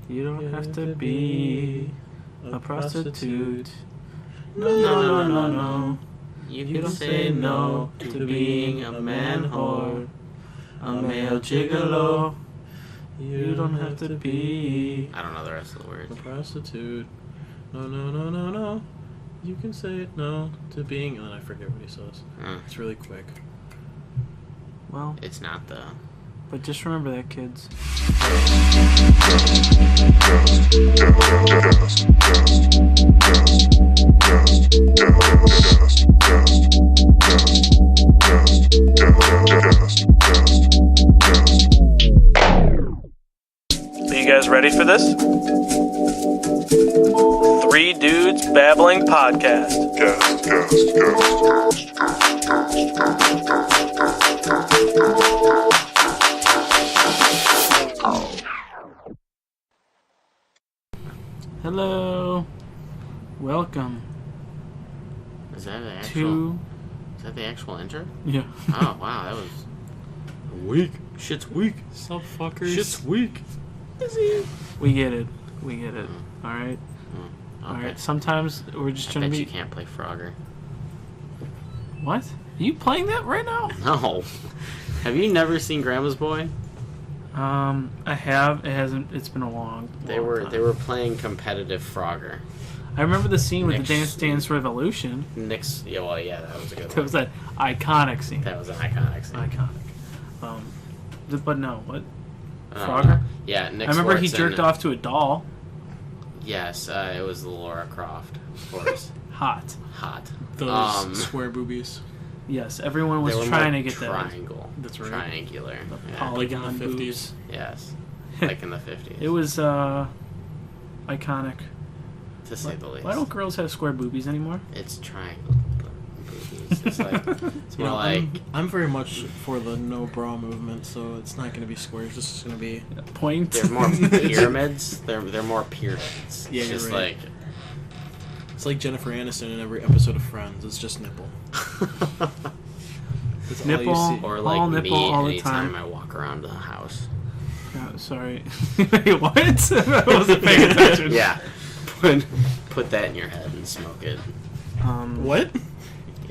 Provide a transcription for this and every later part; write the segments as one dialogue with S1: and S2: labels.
S1: You don't have to be a prostitute. No. You can say no to being a man whore, a male gigolo. You don't have to be...
S2: I don't know the rest of the words.
S3: A prostitute. No. You can say no to being... And then I forget what he says. It's really quick.
S1: Well...
S2: It's not the...
S1: But just remember that, kids.
S4: Are you guys ready for this? Three Dudes Babbling Podcast.
S1: Hello. Welcome
S2: Is that the actual...
S1: to...
S2: Is that the actual intro?
S1: Yeah.
S2: Oh, wow, that was...
S3: Weak.
S2: Shit's weak.
S3: Sup, fuckers?
S2: Shit's weak.
S1: We get it. Alright?
S2: Okay.
S1: Alright, sometimes we're just
S2: I
S1: trying to
S2: bet
S1: be...
S2: you can't play Frogger.
S1: What? Are you playing that right now?
S2: No. Have you never seen Grandma's Boy?
S1: I have. It hasn't... It's been a long
S2: They
S1: time.
S2: were playing competitive Frogger.
S1: I remember the scene with
S2: Nick's-
S1: the Dance Dance Revolution.
S2: Nick's... Yeah, well, yeah, that was a good
S1: That
S2: one.
S1: was that iconic scene.
S2: That was an iconic scene.
S1: But no, what?
S2: Uh,
S1: Frogger?
S2: Yeah, Nick
S1: I remember he
S2: Swartzen-
S1: jerked off to a doll.
S2: Yes, it was Laura Croft, of course.
S1: Hot.
S2: Hot.
S3: Those square boobies.
S1: Yes, everyone was
S2: They were
S1: trying
S2: more
S1: to get that.
S2: triangle.
S3: That's right.
S2: Triangular. Yeah.
S1: Polygon
S3: Like in the
S1: boobs.
S3: 50s.
S2: Yes. Like in the 50s.
S1: It was iconic.
S2: to say the least.
S1: Why don't girls have square boobies anymore?
S2: It's triangle boobies. It's like it's
S3: You
S2: more
S3: know,
S2: like
S3: I'm very much for the no bra movement, so it's not going to be squares. This is going to be...
S1: Point.
S2: they're more pyramids. They're more pyramids.
S3: Yeah,
S2: It's
S3: you're
S2: just
S3: right. It's like Jennifer Aniston in every episode of Friends. It's just nipple. That's
S1: Nipple.
S3: all you see.
S2: or
S1: All
S2: like me
S1: nipple all the
S2: anytime
S1: time.
S2: I walk around the house.
S1: Oh, sorry. Wait, what? I wasn't paying attention.
S2: Yeah. Put that in your head and smoke it.
S3: What?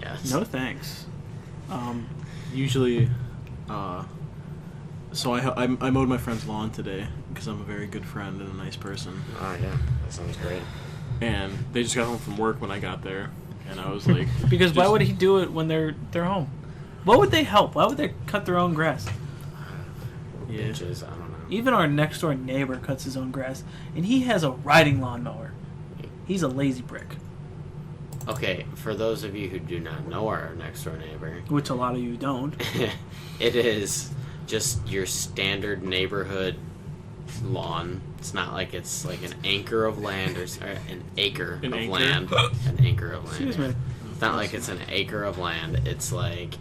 S2: Yes.
S1: No thanks.
S3: Usually, so I mowed my friend's lawn today because I'm a very good friend and a nice person.
S2: Oh yeah, that sounds great.
S3: And they just got home from work when I got there, and I was like,
S1: Because why
S3: just-
S1: would he do it when they're home? What would they help? Why would they cut their own grass?
S3: Yeah.
S2: Bitches, I don't know.
S1: Even our next door neighbor cuts his own grass, and he has a riding lawnmower. He's a lazy brick,
S2: Okay, for those of you who do not know our next door neighbor,
S1: which a lot of you don't.
S2: it is just your standard neighborhood lawn. It's not like it's like an acre of land or an acre
S3: An
S2: of
S3: acre?
S2: land. An acre of land.
S1: Excuse me.
S2: It's not like it's an acre of land. It's like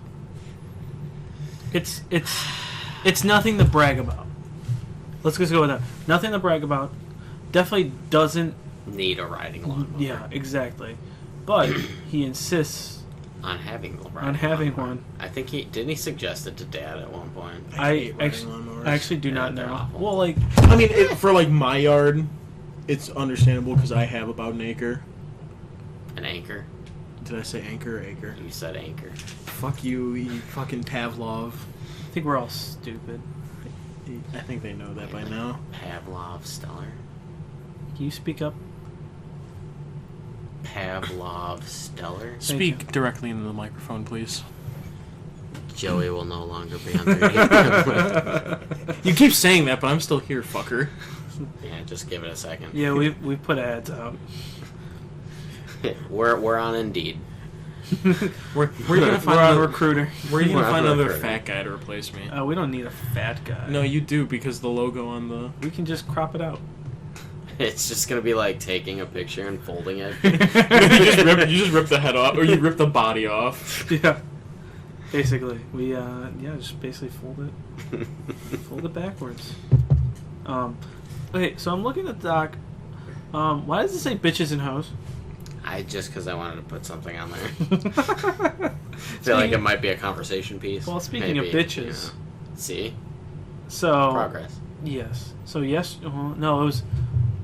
S1: It's nothing to brag about. Let's just go with that. Nothing to brag about. Definitely doesn't.
S2: need a riding lawnmower.
S1: Yeah, exactly. But he insists.
S2: On having a riding
S1: On having
S2: lawnmower.
S1: one.
S2: I think didn't he suggest it to Dad at one point.
S1: I
S3: hate riding
S1: actually,
S3: lawnmowers.
S1: I actually do
S2: Yeah,
S1: not
S2: they're
S1: know.
S2: awful.
S1: Well, like,
S3: I mean, for like my yard, it's understandable because I have about an acre.
S2: An anchor.
S3: Did I say anchor or acre?
S2: You said anchor.
S3: Fuck you, you fucking Pavlov.
S1: I think we're all stupid.
S3: I think they know that by now.
S2: Pavlov Stellar.
S1: Can you speak up?
S2: Pavlov Stellar.
S3: Speak directly into the microphone, please.
S2: Joey will no longer be on 30.
S3: You keep saying that, but I'm still here, fucker.
S2: Yeah, just give it a second.
S1: Yeah, we've put ads out.
S2: We're on Indeed.
S3: Where are you gonna
S1: We're
S3: find
S1: on
S3: another,
S1: Recruiter.
S3: where are you
S2: We're
S3: gonna
S2: on
S3: find another
S2: Recruiter.
S3: fat guy to replace me?
S1: We don't need a fat guy.
S3: No, you do because the logo on the.
S1: We can just crop it out.
S2: It's just gonna be like taking a picture and folding it.
S3: you just rip the head off, or you rip the body off.
S1: Yeah. Basically, we just basically fold it backwards. Okay, so I'm looking at the doc. Why does it say bitches and hoes?
S2: Because I wanted to put something on there. I feel like it might be a conversation piece.
S1: Well, speaking of
S2: Maybe,
S1: bitches.
S2: you know. See?
S1: So
S2: Progress.
S1: yes. So yes. No, it was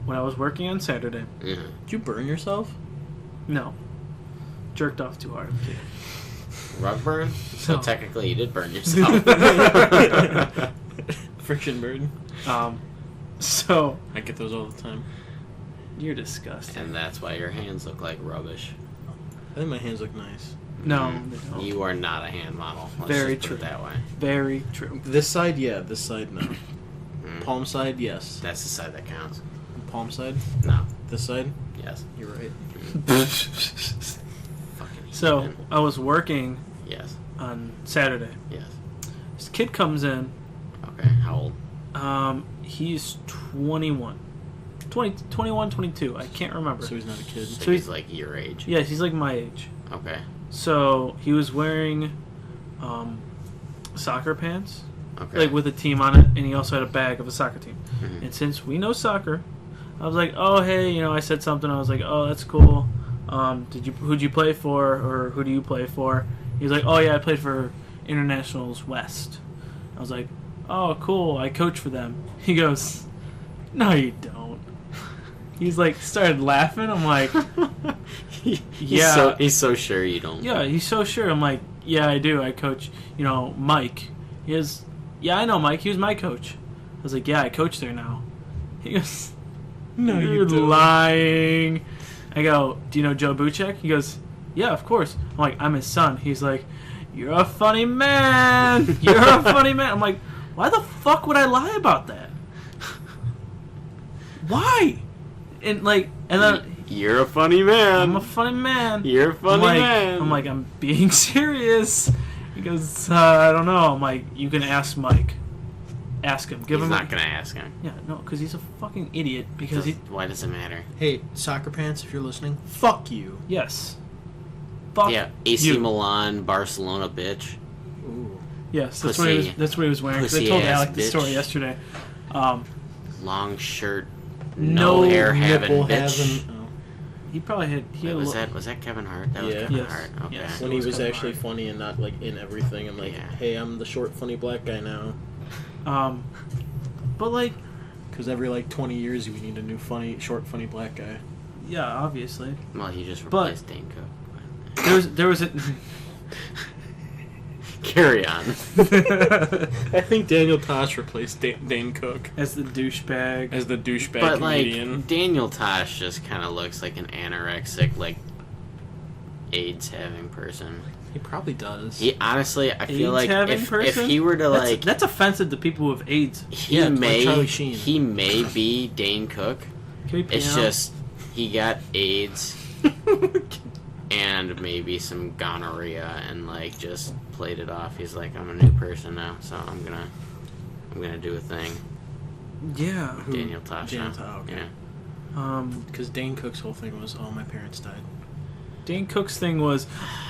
S1: when I was working on Saturday.
S2: Yeah.
S3: Did you burn yourself?
S1: No. Jerked off too hard.
S2: Rug burn? So
S1: No.
S2: technically you did burn yourself.
S3: Friction burn.
S1: So
S3: I get those all the time.
S1: you're disgusting.
S2: And that's why your hands look like rubbish.
S3: I think my hands look nice.
S1: No,
S2: Mm.
S1: they don't.
S2: You are not a hand model. Let's
S1: Very
S2: just put
S1: true.
S2: it that way.
S1: Very true.
S3: This side, yeah. This side, no.
S2: Mm.
S3: Palm side, yes.
S2: That's the side that counts.
S3: Palm side,
S2: No.
S3: this side.
S2: Yes.
S3: You're right.
S2: Fucking
S1: So
S2: heathen.
S1: I was working
S2: Yes.
S1: on Saturday.
S2: Yes.
S1: This kid comes in.
S2: Okay. How old?
S1: He's 21. 21, 22. I can't remember.
S3: So he's not a kid.
S2: So
S1: So
S2: he's
S1: he's-
S2: like your age.
S1: Yeah, he's like my age.
S2: Okay.
S1: So he was wearing soccer pants,
S2: Okay.
S1: like with a team on it, and he also had a bag of a soccer team.
S2: Mhm.
S1: And since we know soccer, I was like, "Oh, hey, you know," I said something. I was like, "Oh, that's cool. Who'd you play for, or who do you play for?" He's like, "Oh yeah, I played for Internationals West." I was like, "Oh, cool. I coach for them." He goes, "No, you don't." He's like started laughing. I'm like, Yeah.
S2: He's so sure you don't.
S1: "Yeah." He's so sure. I'm like, "Yeah, I do. I coach. You know, Mike." He goes, "Yeah, I know Mike. He was my coach." I was like, "Yeah, I coach there now." He goes,
S3: No,
S1: "You're lying." I go, "Do you know Joe Buchek?" He goes, "Yeah, of course." I'm like, "I'm his son." He's like, "You're a funny man. You're a funny man." I'm like, "Why the fuck would I lie about that? Why?" And then
S2: You're a funny man.
S1: I'm a funny man.
S2: You're a funny man.
S1: I'm like, I'm being serious. He goes, I don't know. I'm like, you can ask Mike. Ask him. Give
S2: He's
S1: him.
S2: not gonna ask him.
S1: Yeah, no, because he's a fucking idiot. Because he.
S2: Why does it matter?
S3: Hey, soccer pants, if you're listening, fuck you.
S1: Yes. Fuck.
S2: Yeah, AC
S1: you.
S2: Milan, Barcelona, bitch.
S3: Ooh.
S1: Yes, that's
S2: Pussy.
S1: what he was wearing. 'Cause I
S2: Pussy
S1: told
S2: ass
S1: Alec the
S2: bitch.
S1: story yesterday.
S2: Long shirt,
S1: No
S2: no hair having
S3: Nipple
S2: bitch.
S3: having. Oh.
S1: He probably had.
S2: Wait, was that Kevin Hart? That was
S3: Yeah.
S2: Kevin
S1: Yes.
S2: Hart. Okay.
S1: Yes.
S3: When
S1: It
S3: he
S1: was
S3: was
S1: Kevin
S3: actually
S1: Hart.
S3: funny and not like in everything. I'm like,
S2: Yeah.
S3: hey, I'm the short, funny black guy now.
S1: But like,
S3: Because every like 20 years we need a new funny, short, funny black guy.
S1: yeah, obviously.
S2: Well, he just
S1: But-
S2: replaced Dane Cook.
S1: There was a.
S2: Carry on.
S3: I think Daniel Tosh replaced Dane Cook
S1: as the douchebag.
S3: as the douchebag
S2: But
S3: comedian.
S2: like Daniel Tosh just kind of looks like an anorexic, like AIDS having person.
S3: He probably does.
S2: He honestly, I feel like
S1: AIDS-having
S2: if
S1: person?
S2: he were to like,
S1: That's offensive to people with AIDS.
S2: he
S3: Yeah, it's like
S2: may
S3: Charlie Sheen.
S2: he may be Dane Cook.
S1: Can we pay
S2: It's
S1: out?
S2: just he got AIDS and maybe some gonorrhea and like just played it off. He's like, I'm a new person now, so I'm gonna do a thing.
S1: Yeah.
S2: Daniel Tosh.
S3: Daniel
S2: now.
S3: Tosh, okay.
S2: Yeah.
S3: Because Dane Cook's whole thing was, oh, my parents died.
S1: Dane Cook's thing was,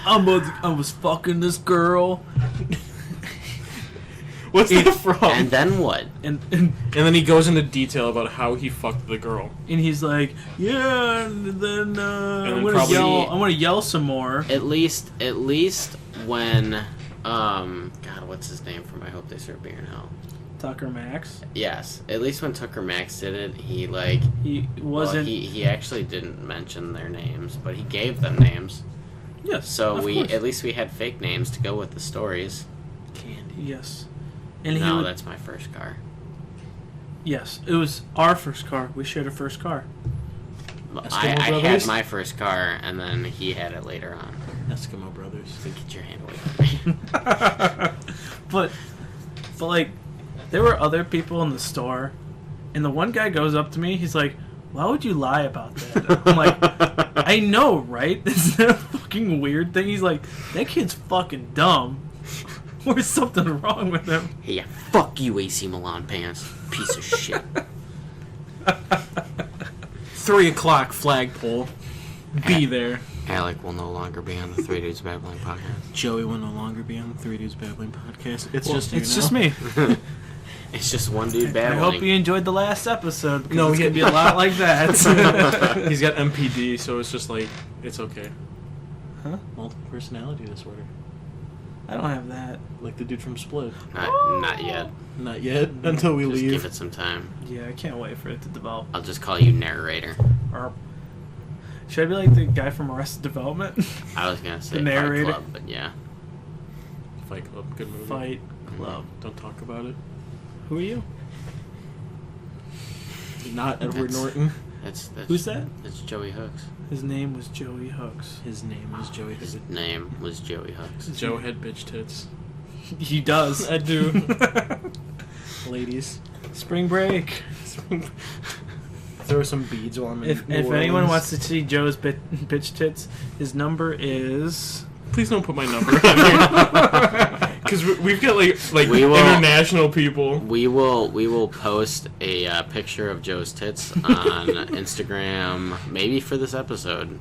S1: I was fucking this girl,
S3: What's that from?
S2: And then what?
S1: and
S3: And then he goes into detail about how he fucked the girl.
S1: he's like, yeah, and then I'm gonna
S3: probably-
S1: yell. I'm gonna yell some more.
S2: At least when God, what's his name from I Hope They Serve Beer in Hell?
S1: Tucker Max.
S2: Yes. At least when Tucker Max did it, he like
S1: He
S2: well,
S1: wasn't.
S2: he actually didn't mention their names, but he gave them names.
S1: Yes.
S2: So
S1: of
S2: we
S1: course.
S2: at least we had fake names to go with the stories.
S3: Candy.
S1: Yes. And he
S2: No,
S1: would,
S2: that's my first car.
S1: yes, it was our first car. We shared a first car.
S2: I had
S3: Brothers?
S2: my first car, and then he had it later on.
S3: Eskimo Brothers.
S2: So get your hand away from me.
S1: but like, there were other people in the store, and the one guy goes up to me. He's like, "Why would you lie about that?" I'm like, "I know, right? Isn't that a fucking weird thing?" He's like, "That kid's fucking dumb. There's something wrong with him."
S2: Hey, yeah, fuck you, AC Milan pants, piece of shit.
S3: 3 o'clock flagpole. Be there.
S2: Alec will no longer be on the Three Dudes Babbling podcast.
S3: Joey will no longer be on the Three Dudes Babbling podcast. It's
S1: Well,
S3: just you
S1: it's
S3: now.
S1: just me.
S2: It's just one dude
S1: I
S2: babbling.
S1: hope you enjoyed the last episode. Because
S3: No,
S1: it's
S3: he-
S1: gonna be a lot like that.
S3: He's got MPD, so it's just like, it's okay.
S1: Huh?
S3: Multiple personality disorder.
S1: I don't have that.
S3: Like the dude from Split.
S2: Not yet.
S3: Not yet, until we
S2: Just
S3: leave.
S2: give it some time.
S1: Yeah, I can't wait for it to develop.
S2: I'll just call you narrator.
S1: Or should I be like the guy from Arrested Development?
S2: I was gonna say
S1: The
S2: Fight
S1: narrator.
S2: Club, but yeah.
S3: Fight Club, good movie.
S1: Fight Club.
S3: Don't talk about it.
S1: Who are you?
S3: Not Edward
S2: That's-
S3: Norton.
S2: That's
S1: Who's that?
S2: That's Joey Hooks.
S1: His name was Joey Hooks.
S3: His name is Joey.
S2: His name was Joey Hooks.
S3: Joe had bitch tits.
S1: He does.
S3: I do. Ladies.
S1: Spring break.
S3: Throw some beads while I'm in
S1: If
S3: New
S1: anyone
S3: Orleans.
S1: wants to see Joe's bitch tits, his number is.
S3: Please don't put my number on here. Because we've got like
S2: We will-
S3: international people.
S2: We will post a picture of Joe's tits on Instagram, maybe for this episode,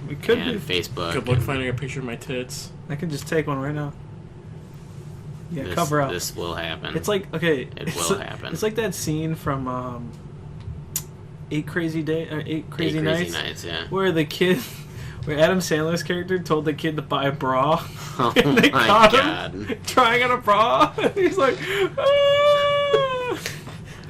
S1: We could
S2: and
S1: be.
S2: Facebook.
S3: Good luck
S2: and
S3: finding a picture of my tits.
S1: I can just take one right now. Yeah,
S2: this,
S1: cover up.
S2: This will happen.
S1: It's like okay.
S2: It will happen.
S1: It's like that scene from Eight Crazy Nights,
S2: yeah.
S1: where the kid, where Adam Sandler's character told the kid to buy a bra,
S2: Oh
S1: and they
S2: my
S1: caught
S2: god.
S1: him trying on a bra. And he's like, ah!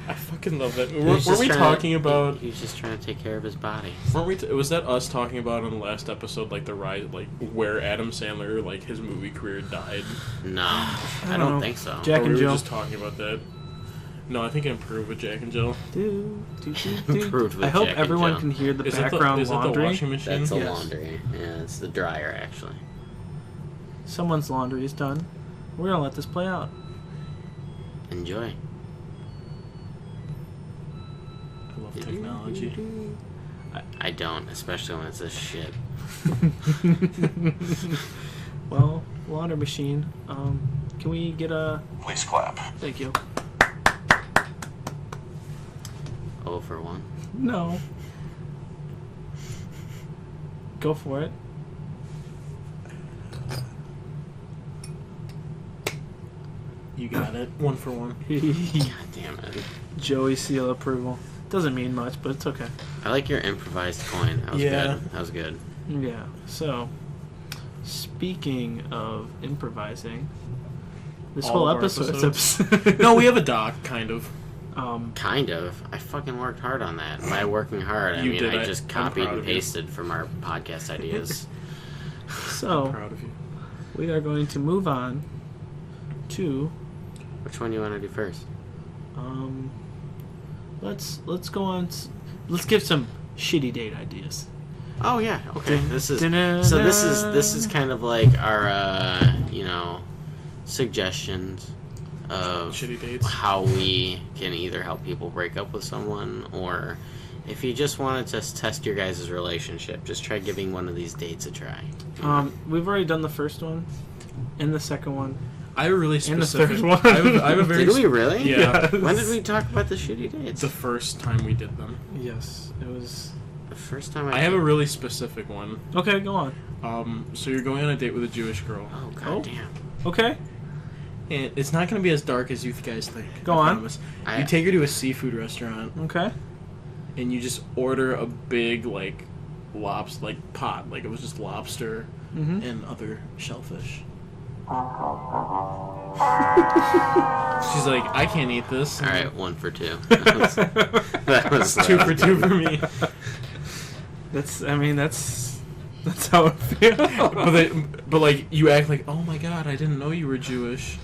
S3: I fucking love that.
S2: He was
S3: Weren't
S2: just
S3: we
S2: trying
S3: talking about?
S2: He was just trying to take care of his body.
S3: Weren't we? Was that us talking about in the last episode, like the rise, like where Adam Sandler, like his movie career died?
S2: No, I
S1: don't
S2: don't
S1: know.
S2: think so.
S1: Jack
S3: Or
S1: and
S3: we
S1: Jill.
S3: were just talking about that. No, I think it improved with Jack and Jill.
S2: Improved with
S1: I hope
S2: Jack and
S1: everyone
S2: Jill.
S1: can hear the
S3: Is
S1: background
S3: it the
S1: laundry.
S3: washing machine?
S2: That's a
S1: Yes.
S2: laundry. Yeah, it's the dryer actually.
S1: Someone's laundry is done. We're gonna let this play out.
S2: Enjoy.
S3: I love technology.
S2: I don't, especially when it's this shit.
S1: Well, laundry machine. Can we get a?
S5: Please clap.
S1: Thank you.
S2: 0 for 1.
S1: No. Go for it.
S3: You got it. 1 for 1.
S2: God damn it.
S1: Joey seal approval. Doesn't mean much, but it's okay.
S2: I like your improvised coin. That was
S3: Yeah.
S2: good. That was good.
S1: Yeah. So, speaking of improvising, this
S3: All
S1: whole
S3: of our
S1: episode.
S3: episodes? No, we have a doc, kind of.
S2: Kind of. I fucking worked hard on that. By working hard, I
S3: You
S2: mean
S3: did.
S2: I just
S3: I'm
S2: copied
S3: proud
S2: and
S3: of you.
S2: pasted from our podcast ideas.
S1: So
S3: Proud of you.
S1: we are going to move on to
S2: Which one do you want to do first?
S1: let's go on. Let's give some shitty date ideas.
S2: Oh yeah, okay.
S1: Dun,
S2: This is
S1: dun, dun,
S2: so. This is kind of like our suggestions of
S3: Shitty dates.
S2: how we can either help people break up with someone, or if you just wanted to test your guys' relationship, just try giving one of these dates a try.
S1: We've already done the first one, and the second one.
S3: I have a really
S1: And the
S3: specific.
S1: third one.
S3: I have a very.
S2: Did we really?
S3: Yeah.
S2: When did we talk about the shitty dates?
S3: The first time we did them.
S1: Yes, it was.
S2: The first time
S3: I have a really specific one.
S1: Okay, go on.
S3: So you're going on a date with a Jewish girl.
S2: Oh god
S1: Oh.
S2: damn.
S1: Okay.
S3: And it's not going to be as dark as you guys think.
S1: Go
S3: I
S1: on.
S3: promise.
S2: I-
S3: You take her to a seafood restaurant
S1: Okay.
S3: and you just order a big like pot, like it was just lobster
S1: Mm-hmm.
S3: and other shellfish. She's like, I can't eat this.
S2: All right, 1 for 2. That was
S3: 2 for 2 for me.
S1: That's how it feels.
S3: But like you act like, oh my god, I didn't know you were Jewish.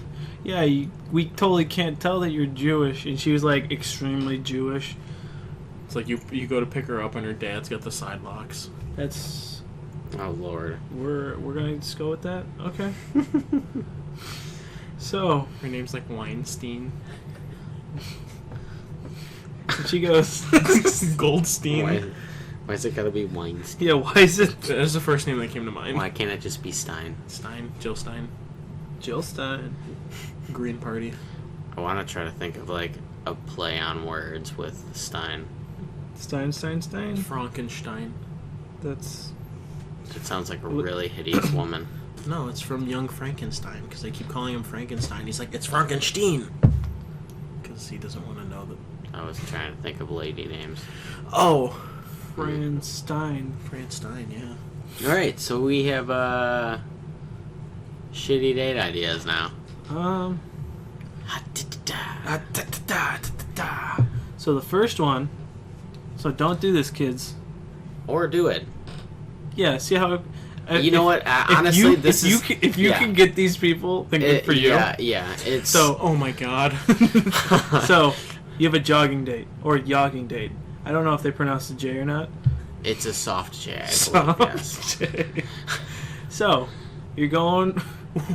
S1: Yeah, we totally can't tell that you're Jewish, and she was like extremely Jewish.
S3: It's like you go to pick her up and her dad's got the side locks.
S1: That's
S2: Oh lord.
S1: we're gonna just go with that. Okay. So
S3: Her name's like Weinstein.
S1: she goes.
S3: Goldstein.
S2: Why is it gotta be Weinstein?
S1: Yeah, why is it
S3: That's the first name that came to mind.
S2: Why can't it just be Stein?
S3: Stein. Jill Stein.
S1: Jill Stein?
S3: Green Party.
S2: I want to try to think of like a play on words with Stein.
S1: Stein.
S3: Frankenstein.
S1: That's
S2: It sounds like a really hideous woman.
S3: No, it's from Young Frankenstein, because they keep calling him Frankenstein. He's like, it's Frankenstein! Because he doesn't want to know that.
S2: I was trying to think of lady names.
S3: Oh!
S1: Fran Stein.
S3: Fran Stein, yeah.
S2: All right, so we have shitty date ideas now.
S1: So the first one. So don't do this, kids.
S2: Or do it.
S1: Yeah, see how...
S2: You know what? Honestly,
S1: if you can get these people, then good for you.
S2: Yeah. It's
S1: So,
S3: Oh my god.
S1: so you have a jogging date or jogging date. I don't know if they pronounce the J or not.
S2: it's a soft J. I believe, yes.
S1: J. So you're going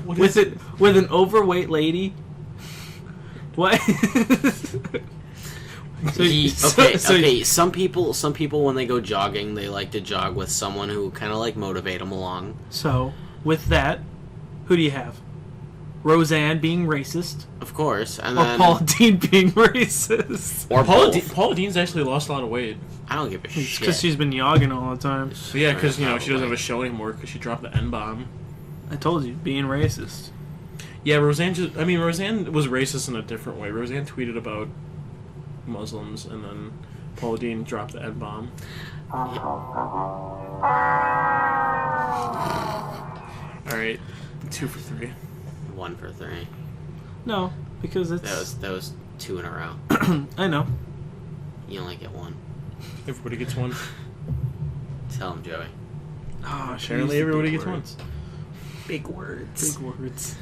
S1: with an overweight lady. What?
S2: Okay. Some people when they go jogging, they like to jog with someone who kind of like motivate them along.
S1: So with that, who do you have? Roseanne being racist,
S2: Of course, and
S1: or
S2: then
S1: Paula Dean being racist?
S2: or both.
S3: Paula Dean's actually lost a lot of weight.
S2: I don't give a shit.
S1: Because she's been yogging all the time.
S3: So yeah, because she doesn't have a
S2: Probably.
S3: show anymore because she dropped the N-bomb.
S1: I told you, being racist.
S3: Yeah, Roseanne was racist in a different way. Roseanne tweeted about Muslims, and then Paula Dean dropped the N-bomb. Alright, 2 for 3.
S2: 1 for 3.
S1: No, because it's...
S2: That was 2 in a row.
S1: I know.
S2: You only get 1.
S3: Everybody gets one.
S2: Tell him, Joey.
S1: Oh,
S3: Apparently everybody gets one.
S2: Big words.
S1: Big words.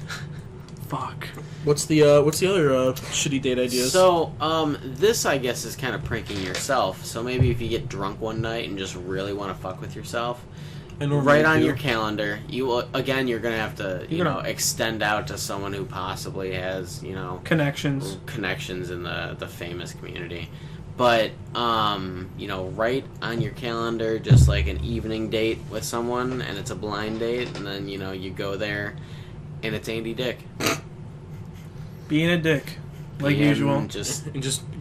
S1: Fuck.
S3: What's the other shitty date ideas?
S2: So, this I guess is kind of pranking yourself. So maybe if you get drunk one night and just really want to fuck with yourself, right on your calendar, you're gonna have to extend out to someone who possibly has
S1: Connections.
S2: connections in the famous community. But right on your calendar, just like an evening date with someone, and it's a blind date, and then you go there, and it's Andy Dick.
S1: Being a dick, like
S2: Being
S1: usual.
S2: Just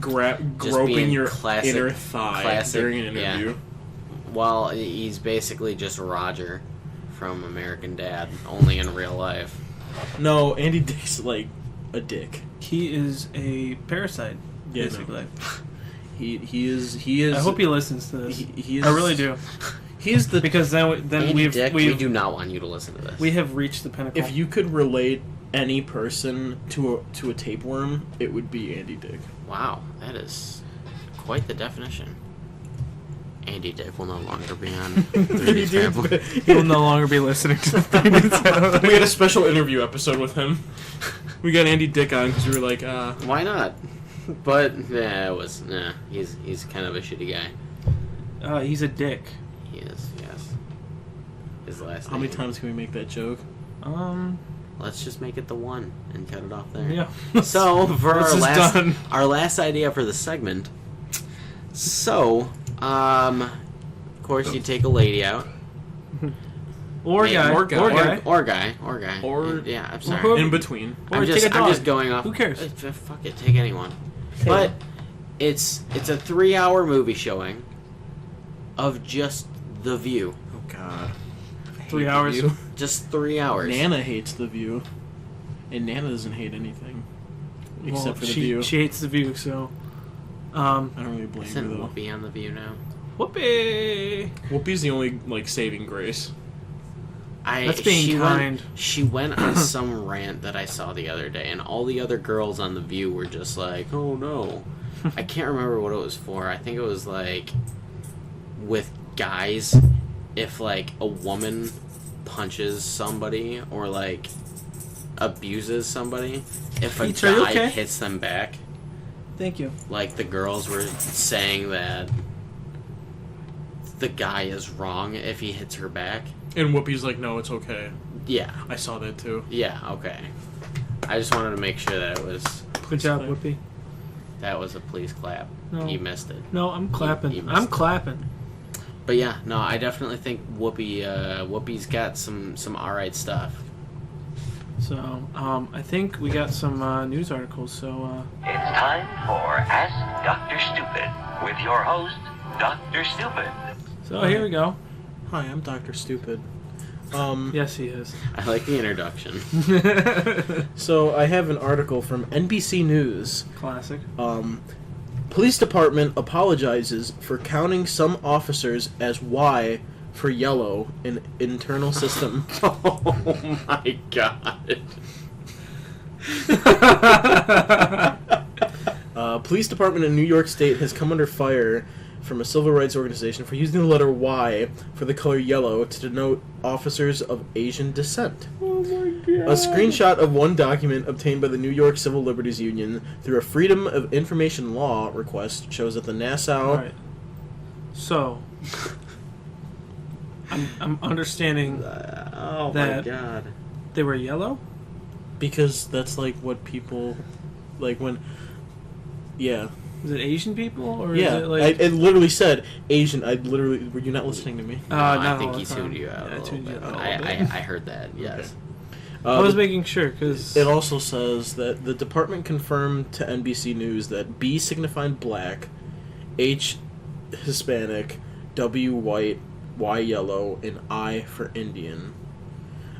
S3: groping
S2: being
S3: your
S2: classic-
S3: inner thigh
S2: classic,
S3: during an interview.
S2: yeah. Well, he's basically just Roger from American Dad, only in real life.
S3: No, Andy Dick's like a dick.
S1: He is a parasite,
S3: Yeah,
S1: basically.
S3: He is.
S1: I hope he listens to this.
S3: He is.
S1: I really do.
S3: He is the.
S1: Because then
S2: Andy Dick, we
S1: we
S2: do not want you to listen to this.
S1: we have reached the pinnacle.
S3: If you could relate any person to a tapeworm, it would be Andy Dick.
S2: Wow, that is quite the definition. Andy Dick will no longer be on 3D Family.
S1: he will no longer be listening to the
S3: We had a special interview episode with him. We got Andy Dick on because we were like,
S2: Why not? But he's kind of a shitty guy.
S1: He's a dick.
S2: He is, yes. His last
S3: how
S2: name.
S3: many times can we make that joke?
S2: Let's just make it the 1 and cut it off there.
S1: Yeah.
S2: So for
S1: This is done.
S2: our last idea for the segment. So, of course, you take a lady out.
S1: Or
S2: Maybe-
S1: guy.
S3: or guy.
S1: Or guy.
S2: Or guy.
S3: Or-
S2: yeah, I'm
S1: Or
S2: sorry.
S1: whoever-
S3: In between.
S1: Or
S2: I'm
S1: take a dog.
S2: just going off.
S1: Who cares?
S2: Fuck it, take anyone. But it's a 3-hour movie showing of just The View.
S3: Oh God.
S1: 3 hours.
S2: Just 3 hours.
S3: Nana hates The View, and Nana doesn't hate anything except for The
S1: she,
S3: View.
S1: She hates the view, so.
S3: I don't really blame her
S2: Isn't
S3: though.
S2: Whoopi on The View now?
S1: Whoopee!
S3: Whoopi's the only saving grace.
S1: That's being
S2: she
S1: kind.
S2: She went on some rant that I saw the other day, and all the other girls on The View were just like, "Oh no." I can't remember what it was for. I think it was like with guys, if like a woman punches somebody or like abuses somebody, if a
S1: Peach, are you
S2: guy
S1: okay?
S2: hits them back,
S1: Thank you.
S2: like the girls were saying that the guy is wrong if he hits her back.
S3: And Whoopi's like, no, it's okay.
S2: Yeah.
S3: I saw that too.
S2: Yeah, okay. I just wanted to make sure that it was
S1: Good job, Whoopi.
S2: that was a please clap.
S1: No.
S2: You missed it.
S1: No, I'm clapping.
S2: you missed
S1: I'm
S2: it.
S1: clapping.
S2: But yeah, no, I definitely think Whoopi's got some alright stuff.
S1: So, I think we got some news articles. So,
S5: It's time for Ask Dr. Stupid with your host, Dr. Stupid.
S1: here we go.
S3: Hi, I'm Dr. Stupid.
S1: Yes, he is.
S2: I like the introduction.
S3: So I have an article from NBC News.
S1: Classic.
S3: Police department apologizes for counting some officers as Y for yellow, an internal system.
S2: Oh my god.
S3: Police department in New York State has come under fire from a civil rights organization for using the letter Y for the color yellow to denote officers of Asian descent.
S1: Oh my god.
S3: A screenshot of one document obtained by the New York Civil Liberties Union through a Freedom of Information Law request shows that the Nassau...
S1: Alright. So, I'm understanding
S2: Oh
S1: That-
S2: my god.
S1: they were yellow?
S3: Because that's like what people... Like when... Yeah.
S1: Is it Asian people? Or
S3: Yeah.
S1: is it like...
S3: It literally said Asian. I literally... Were you not listening to me?
S2: No,
S1: not
S2: I
S1: all
S2: think
S1: the
S2: he
S1: time.
S2: tuned you out
S1: Yeah, I
S2: a little
S1: tuned you
S2: bit.
S1: out a
S2: I
S1: little bit.
S2: heard that, yes.
S1: I was making sure, because...
S3: It also says that the department confirmed to NBC News that B signified black, H Hispanic, W white, Y yellow, and I for Indian.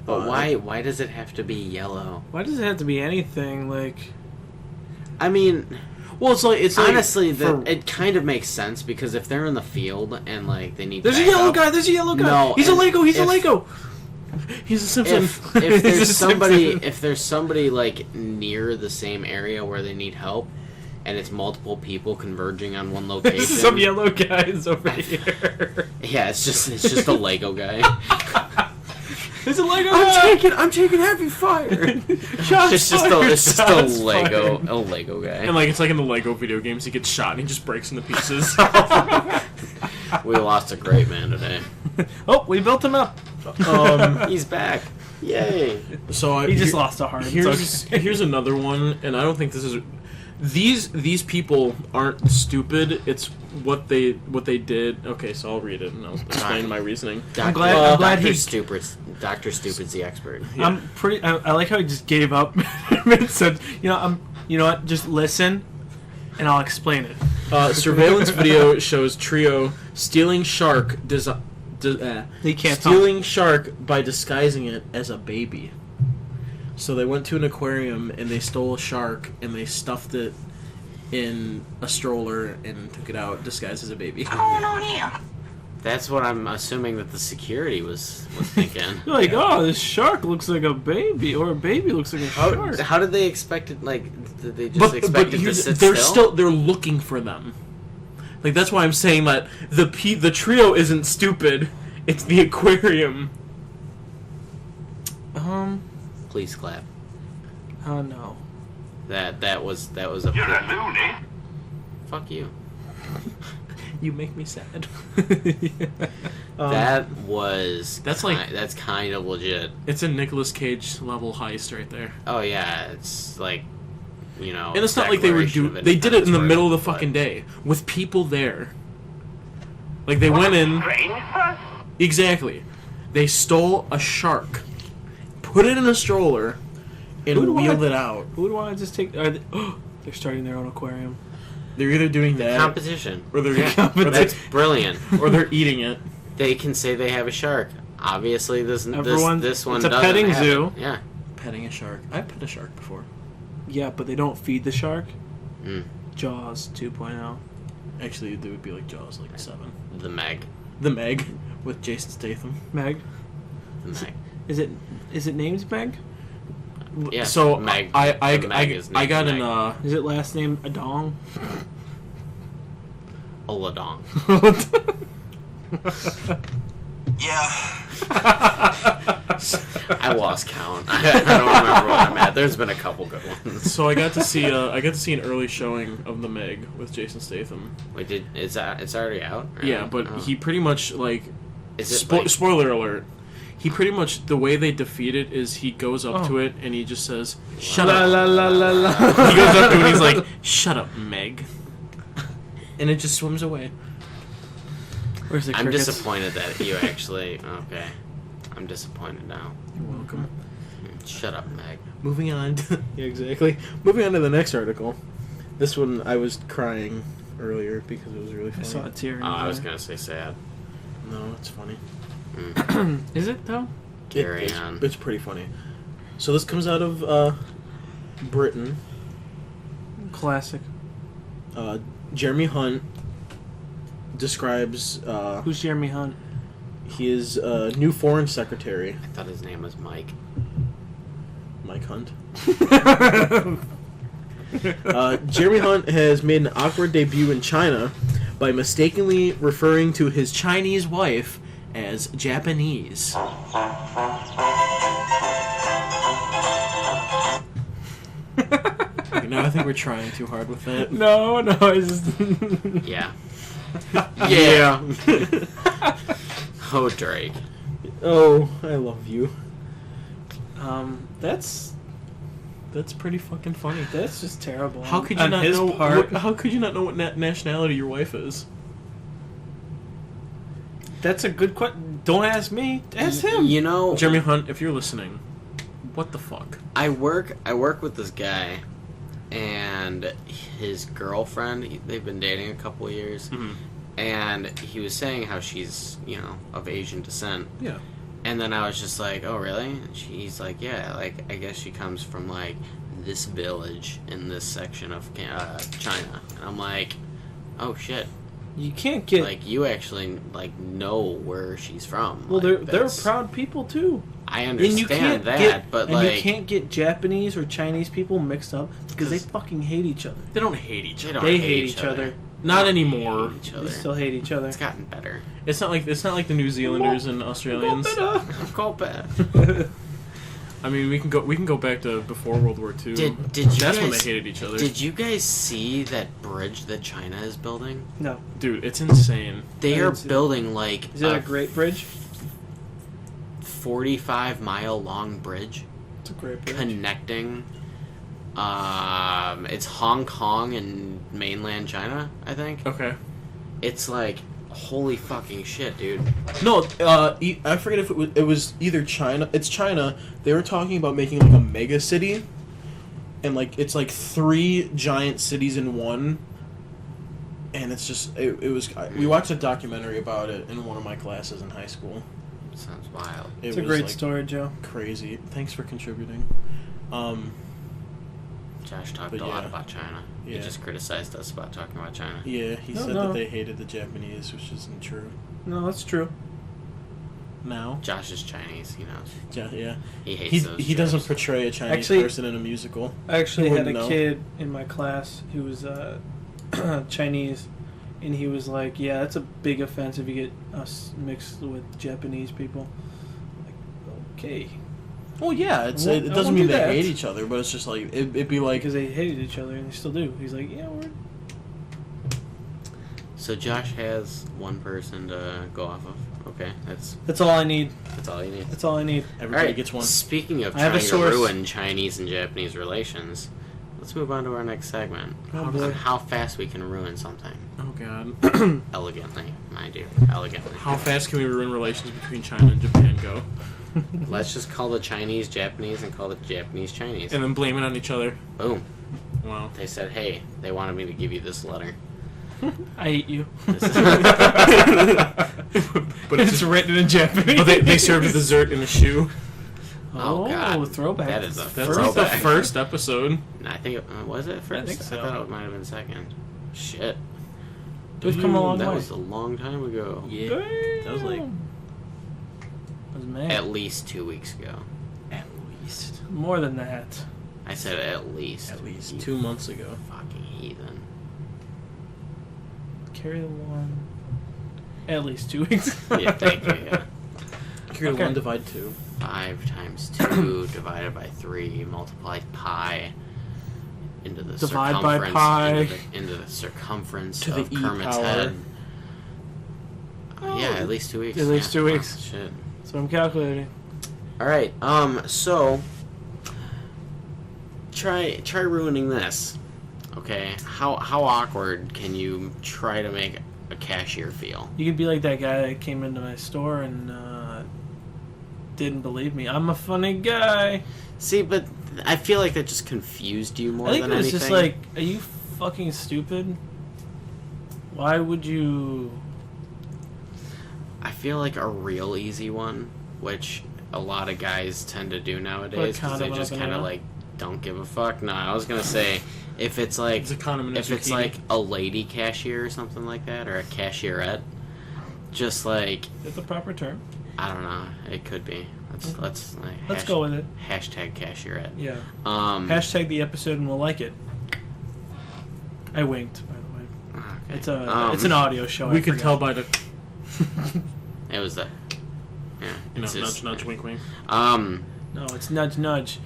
S2: But why does it have to be yellow?
S1: Why does it have to be anything, like...
S2: I mean,
S3: Well, it's like
S2: honestly,
S3: for-
S2: it kind of makes sense because if they're in the field and like they need
S1: There's a
S2: backup-
S1: yellow guy! There's a yellow guy!
S2: No,
S1: he's a
S2: and
S1: Lego! He's a
S2: if-
S1: Lego!
S3: he's a Simpson.
S2: If
S1: He's a
S2: there's somebody
S1: Simpson.
S2: if there's somebody like near the same area where they need help and it's multiple people converging on one location.
S1: Some yellow guys over here.
S2: Yeah, it's just a Lego guy.
S1: There's a Lego guy!
S2: I'm taking heavy fire.
S1: Shots
S2: It's just
S1: fired,
S2: a
S1: shots
S2: Lego
S1: fired.
S2: guy.
S3: And like it's like in the Lego video games, he gets shot and he just breaks into pieces.
S2: We lost a great man today.
S1: Oh, we built him up.
S2: He's back. Yay.
S3: So
S1: He just lost a heart. It's
S3: Here's
S1: okay.
S3: here's another one, and I don't think this is. These people aren't stupid. It's what they did. Okay, so I'll read it and I'll explain my reasoning.
S1: I'm glad
S2: Dr.
S1: he-
S2: Dr. Stupid's the expert.
S1: I'm pretty. I like how he just gave up. And said, you know what? Just listen, and I'll explain it.
S3: Surveillance video shows trio stealing shark
S1: He can't
S3: stealing shark by disguising it as a baby. So they went to an aquarium and they stole a shark and they stuffed it in a stroller and took it out disguised as a baby.
S2: That's what I'm assuming that the security was thinking.
S1: You're like, oh, this shark looks like a baby, or a baby looks like a shark.
S2: How did they expect it? Like, did they just expect it to sit
S3: they're
S2: still?
S3: they're looking for them. Like that's why I'm saying that the trio isn't stupid. It's the aquarium.
S2: Please clap.
S1: Oh no.
S2: That was a.
S5: You're a loony.
S2: Fuck you.
S3: You make me sad.
S2: That's kind of legit.
S3: It's a Nicolas Cage level heist right there.
S2: Oh yeah, it's like, you know.
S3: And it's not like they were
S2: Declaration of
S3: they did it in the
S2: Independence
S3: middle of the
S2: version,
S3: fucking
S2: but-
S3: day with people there. Like they went in exactly. They stole a shark, put it in a stroller, and
S1: Who do I-
S3: wheeled it out.
S1: Who would want to just take? They're starting their own aquarium.
S3: They're either doing that
S2: Competition.
S3: or they're
S2: That's brilliant.
S3: or they're eating it.
S2: They can say they have a shark. Obviously, this one
S1: it's a
S2: doesn't
S1: petting
S2: have
S1: zoo.
S2: It. Yeah.
S3: Petting a shark. I've pet a shark before.
S1: Yeah, but they don't feed the shark.
S2: Mm.
S1: Jaws 2.0.
S3: Actually, it would be like Jaws, like 7.
S2: The Meg.
S3: The Meg with Jason Statham.
S1: Meg,
S2: The Meg.
S1: is it named Meg?
S2: Yeah.
S3: So
S2: Meg.
S3: I
S2: the Meg is
S3: I
S2: named
S3: got
S2: Meg.
S3: an
S1: Is it last name Adong?
S2: Oladong. I lost count. I don't remember what I'm at. There's been a couple good ones.
S3: so I got to see an early showing of the Meg with Jason Statham.
S2: Wait, it's already out? Or-
S3: Yeah, but
S2: oh.
S3: he pretty much like
S2: Is it like,
S3: spoiler alert. He pretty much the way they defeat it is he goes up to it and he just says, "Shut
S1: La
S3: up."
S1: la la la la.
S3: He goes up to it and he's like, "Shut up, Meg," and it just swims away.
S1: Where's the
S2: I'm
S1: crickets?
S2: disappointed that you actually. Okay. I'm disappointed now.
S3: You're welcome.
S2: Shut up, Meg.
S3: Moving on. Yeah, exactly. Moving on to the next article. This one I was crying earlier because it was really
S1: I
S3: funny.
S1: saw a tear. In
S2: Oh, I was
S1: your
S2: gonna say sad.
S3: No, it's funny.
S1: eye. Is it though?
S2: Carry
S3: it's,
S2: on.
S3: It's pretty funny. So this comes out of Britain.
S1: Classic.
S3: Jeremy Hunt describes.
S1: Who's Jeremy Hunt?
S3: He is new foreign secretary,
S2: I thought his name was Mike.
S3: Mike Hunt. Jeremy Hunt has made an awkward debut in China by mistakenly referring to his Chinese wife as Japanese. Now I think we're trying too hard with that.
S1: No, it's just...
S2: Yeah.
S3: Yeah.
S2: Oh, Drake.
S3: Oh, I love you.
S1: That's
S3: That's pretty fucking funny.
S1: that's just terrible.
S3: How could you
S1: On
S3: not
S1: his
S3: know?
S1: part,
S3: How could you not know what nationality your wife is?
S1: That's a good question. Don't ask me. Ask him.
S2: You know,
S3: Jeremy Hunt, if you're listening, what the fuck?
S2: I work with this guy, and his girlfriend. They've been dating a couple of years, and he was saying how she's of Asian descent.
S3: Yeah.
S2: And then I was just like, oh, really? And he's like, yeah, like, I guess she comes from, like, this village in this section of China. And I'm like, oh, shit.
S1: You can't get.
S2: Like, you actually, like, know where she's from.
S1: well,
S2: Like,
S1: they're
S2: that's-
S1: proud people too.
S2: I
S1: And you
S2: understand
S1: can't
S2: that, but,
S1: and
S2: like...
S1: you can't get Japanese or Chinese people mixed up because they fucking hate each other.
S3: They don't hate each
S2: They
S3: other.
S2: don't
S1: They hate each other.
S3: Not
S2: They
S3: anymore.
S2: hate each
S1: They
S2: other.
S1: still hate each other.
S2: It's gotten better.
S3: It's not like the New Zealanders and Australians.
S2: Go bad.
S3: I mean, we can go back to before World War II.
S2: Did you
S3: That's when they
S2: guys-
S3: hated each other.
S2: Did you guys see that bridge that China is building?
S1: No,
S3: Dude, it's insane.
S2: They
S1: I
S2: are
S1: didn't see
S2: building, like,
S1: is it a great bridge?
S2: 45-mile-long bridge
S1: It's a great bridge.
S2: connecting. It's Hong Kong and mainland China, I think.
S3: Okay.
S2: It's like, holy fucking shit, dude.
S3: No, I forget if it was either China. It's China. They were talking about making like a mega city, and like it's like 3 giant cities in one. And it's just it was. We watched a documentary about it in one of my classes in high school.
S2: Sounds wild.
S1: It's
S3: It
S1: a
S3: was,
S1: great
S3: like,
S1: story, Joe.
S3: Crazy. Thanks for contributing.
S2: Josh talked
S3: But
S2: a lot
S3: yeah.
S2: about China. He
S3: Yeah.
S2: just criticized us about talking about China.
S3: Yeah, he
S1: No,
S3: said
S1: no.
S3: that they hated the Japanese, which isn't true.
S1: No, that's true.
S3: Now,
S2: Josh is Chinese, he knows.
S3: yeah,
S2: He hates those
S3: he doesn't
S2: jokes.
S3: portray a Chinese
S1: Actually-
S3: person in a musical.
S1: I actually
S3: You
S1: had a
S3: wouldn't know.
S1: kid in my class who was Chinese, and he was like, "Yeah, that's a big offense if you get us mixed with Japanese people." Like, okay,
S3: Well, yeah,
S1: Well,
S3: it
S1: I
S3: doesn't
S1: won't
S3: mean
S1: do
S3: they
S1: that.
S3: hate each other, but it's just like it'd be like
S1: because they hated each other, and they still do. He's like, "Yeah, we're."
S2: So Josh has one person to go off of. Okay,
S1: That's all I need.
S2: that's all you need.
S1: That's all I need.
S3: everybody
S2: Alright,
S3: gets one.
S2: Speaking of
S1: I have a
S2: trying to
S1: source.
S2: ruin Chinese and Japanese relations, let's move on to our next segment.
S1: Oh,
S2: On
S1: boy.
S2: how fast we can ruin something.
S3: Oh god,
S2: Elegantly, mind you. Elegantly.
S3: how fast can we ruin relations between China and Japan go?
S2: Let's just call the Chinese Japanese and call the Japanese Chinese.
S3: And then blame it on each other.
S2: Boom.
S3: Wow.
S2: They said, hey, they wanted me to give you this letter.
S1: I hate you.
S2: This is-
S3: But
S1: it's written in Japanese.
S3: But they served a dessert in a shoe.
S2: Oh, God.
S1: throwback.
S2: That is a
S3: That's
S2: throwback.
S3: the first episode.
S2: I think it was it first?
S1: think so.
S2: I thought it might have been second. Shit.
S1: We've come a long
S2: that
S1: way.
S2: was a long time ago.
S3: Yeah. That was like
S1: I was mad.
S2: At least 2 weeks ago.
S3: at least
S1: More than that.
S2: I said at least. You
S3: 2 months ago.
S2: fucking heathen.
S1: Carry the one. At least 2 weeks.
S2: Yeah, thank you. Yeah.
S3: Carry
S1: Okay.
S3: 1 divide 2.
S2: 5 times 2 divided by 3 multiplied pi into the
S1: Divide by
S2: circumference
S1: pi.
S2: into the circumference
S3: To the
S2: of
S3: e
S2: Kermit's
S3: power.
S2: head. Yeah, at least 2 weeks.
S1: At least
S2: yeah.
S1: 2 weeks.
S2: Oh, shit.
S1: That's what I'm calculating.
S2: All right. So try ruining this. Okay. How awkward can you try to make a cashier feel?
S1: You could be like that guy that came into my store and didn't believe me. I'm a funny guy.
S2: See, but I feel like that just confused you more
S1: I think
S2: than
S1: it was
S2: anything.
S1: just like, are you fucking stupid? Why would you...
S2: I feel like a real easy one, which a lot of guys tend to do nowadays, because they
S1: condom
S2: just
S1: up
S2: kind of
S1: and
S2: like don't give a fuck. No, I was gonna say if it's like
S3: It's a condom and a
S2: if it's
S3: zucchini.
S2: like a lady cashier or something like that, or a cashierette, just like,
S1: Is that the proper term?
S2: I don't know. It could be. Let's
S1: Go with it.
S2: Hashtag cashierette.
S1: Yeah.
S2: Hashtag
S1: The episode and we'll like it. I winked, by the way.
S2: Okay.
S1: It's an audio show.
S3: We
S1: I
S3: can
S1: forgot.
S3: tell by the
S2: It was the. Yeah. It's
S3: nudge,
S2: just-
S3: nudge, wink, wink.
S1: No, it's nudge, nudge.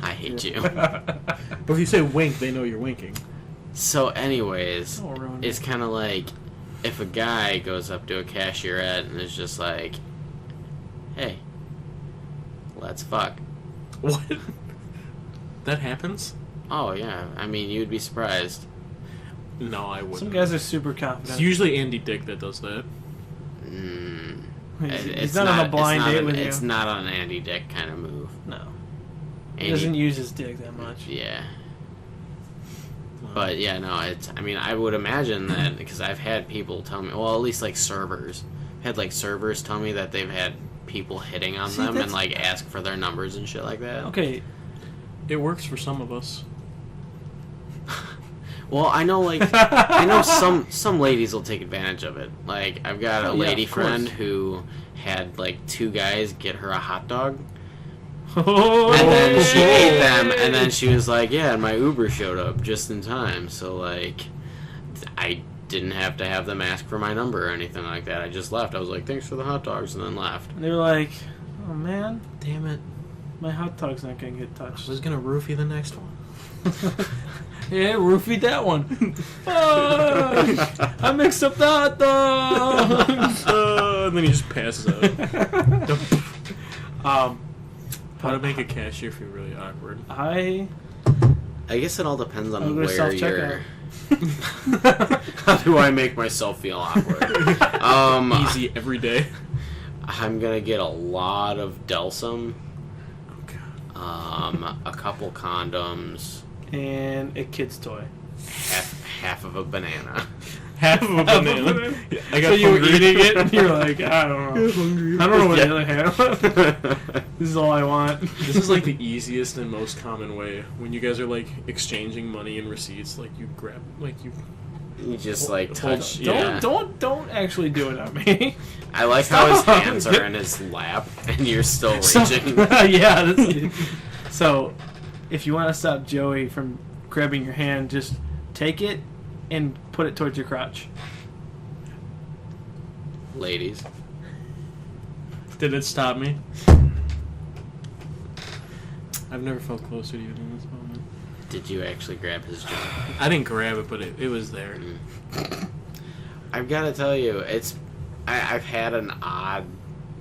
S2: I hate you.
S3: But if you say wink, they know you're winking.
S2: So, anyways,
S1: Don't ruin
S2: it's
S1: it.
S2: kind of like if a guy goes up to a cashierette and is just like, "Hey, let's fuck."
S3: What? That happens?
S2: Oh yeah, I mean you'd be surprised.
S3: No, I wouldn't.
S1: Some guys are super
S3: It's
S1: confident.
S3: usually Andy Dick that does that.
S1: He's not on a blind date with you.
S2: It's not on an Andy Dick kind of move.
S1: No. He
S2: Andy-
S1: doesn't use his dick that much.
S2: Yeah. But yeah, no, it's. I mean, I would imagine that because I've had people tell me. Well, at least like servers. Had like servers tell me that they've had people hitting on
S1: See,
S2: them and
S1: that's-
S2: like ask for their numbers and shit like that.
S1: Okay,
S3: It works for some of us.
S2: Well, I know I know some ladies will take advantage of it. Like I've got a
S1: Oh, yeah,
S2: lady
S1: of course.
S2: friend who had like 2 guys get her a hot dog.
S1: Oh,
S2: And then she ate them, and then she was like, "Yeah, and my Uber showed up just in time, so like, I didn't have to have them ask for my number or anything like that. I just left. I was like, thanks for the hot dogs, and then left."
S1: They were like, "Oh man,
S3: Damn it.
S1: my hot dog's not gonna get
S3: I
S1: touched."
S3: was gonna roofie the next one.
S1: Yeah, roofied that one. Fuck! I mixed up the hot dogs.
S3: And then he just passes out. How to make a cashier feel really awkward.
S1: I
S2: I guess it all depends
S1: I'll
S2: on
S1: go
S2: where
S1: self-checkout.
S2: you're. How do I make myself feel awkward?
S3: Easy every day.
S2: I'm gonna get a lot of Delsum,
S3: Okay.
S2: a couple condoms,
S1: and a kid's toy.
S2: half of a banana.
S3: Half of a banana. I got
S1: So you were
S3: hungry.
S1: eating it, and you're like, I don't know. I don't know what the other half. This is all I want.
S3: This is like the easiest and most common way when you guys are like exchanging money and receipts. Like you grab, like you.
S2: You just like
S3: Hold
S2: touch.
S3: on.
S2: Yeah.
S1: Don't actually do it on me.
S2: I like how his
S1: Stop.
S2: hands are in his lap and you're still
S1: So-
S2: reaching.
S1: yeah. So, if you want to stop Joey from grabbing your hand, just take it and put it towards your crotch.
S2: Ladies.
S3: Did it stop me? I've never felt closer to you than this moment.
S2: Did you actually grab his junk?
S3: I didn't grab it, but it was there.
S2: I've got to tell you, I've had an odd.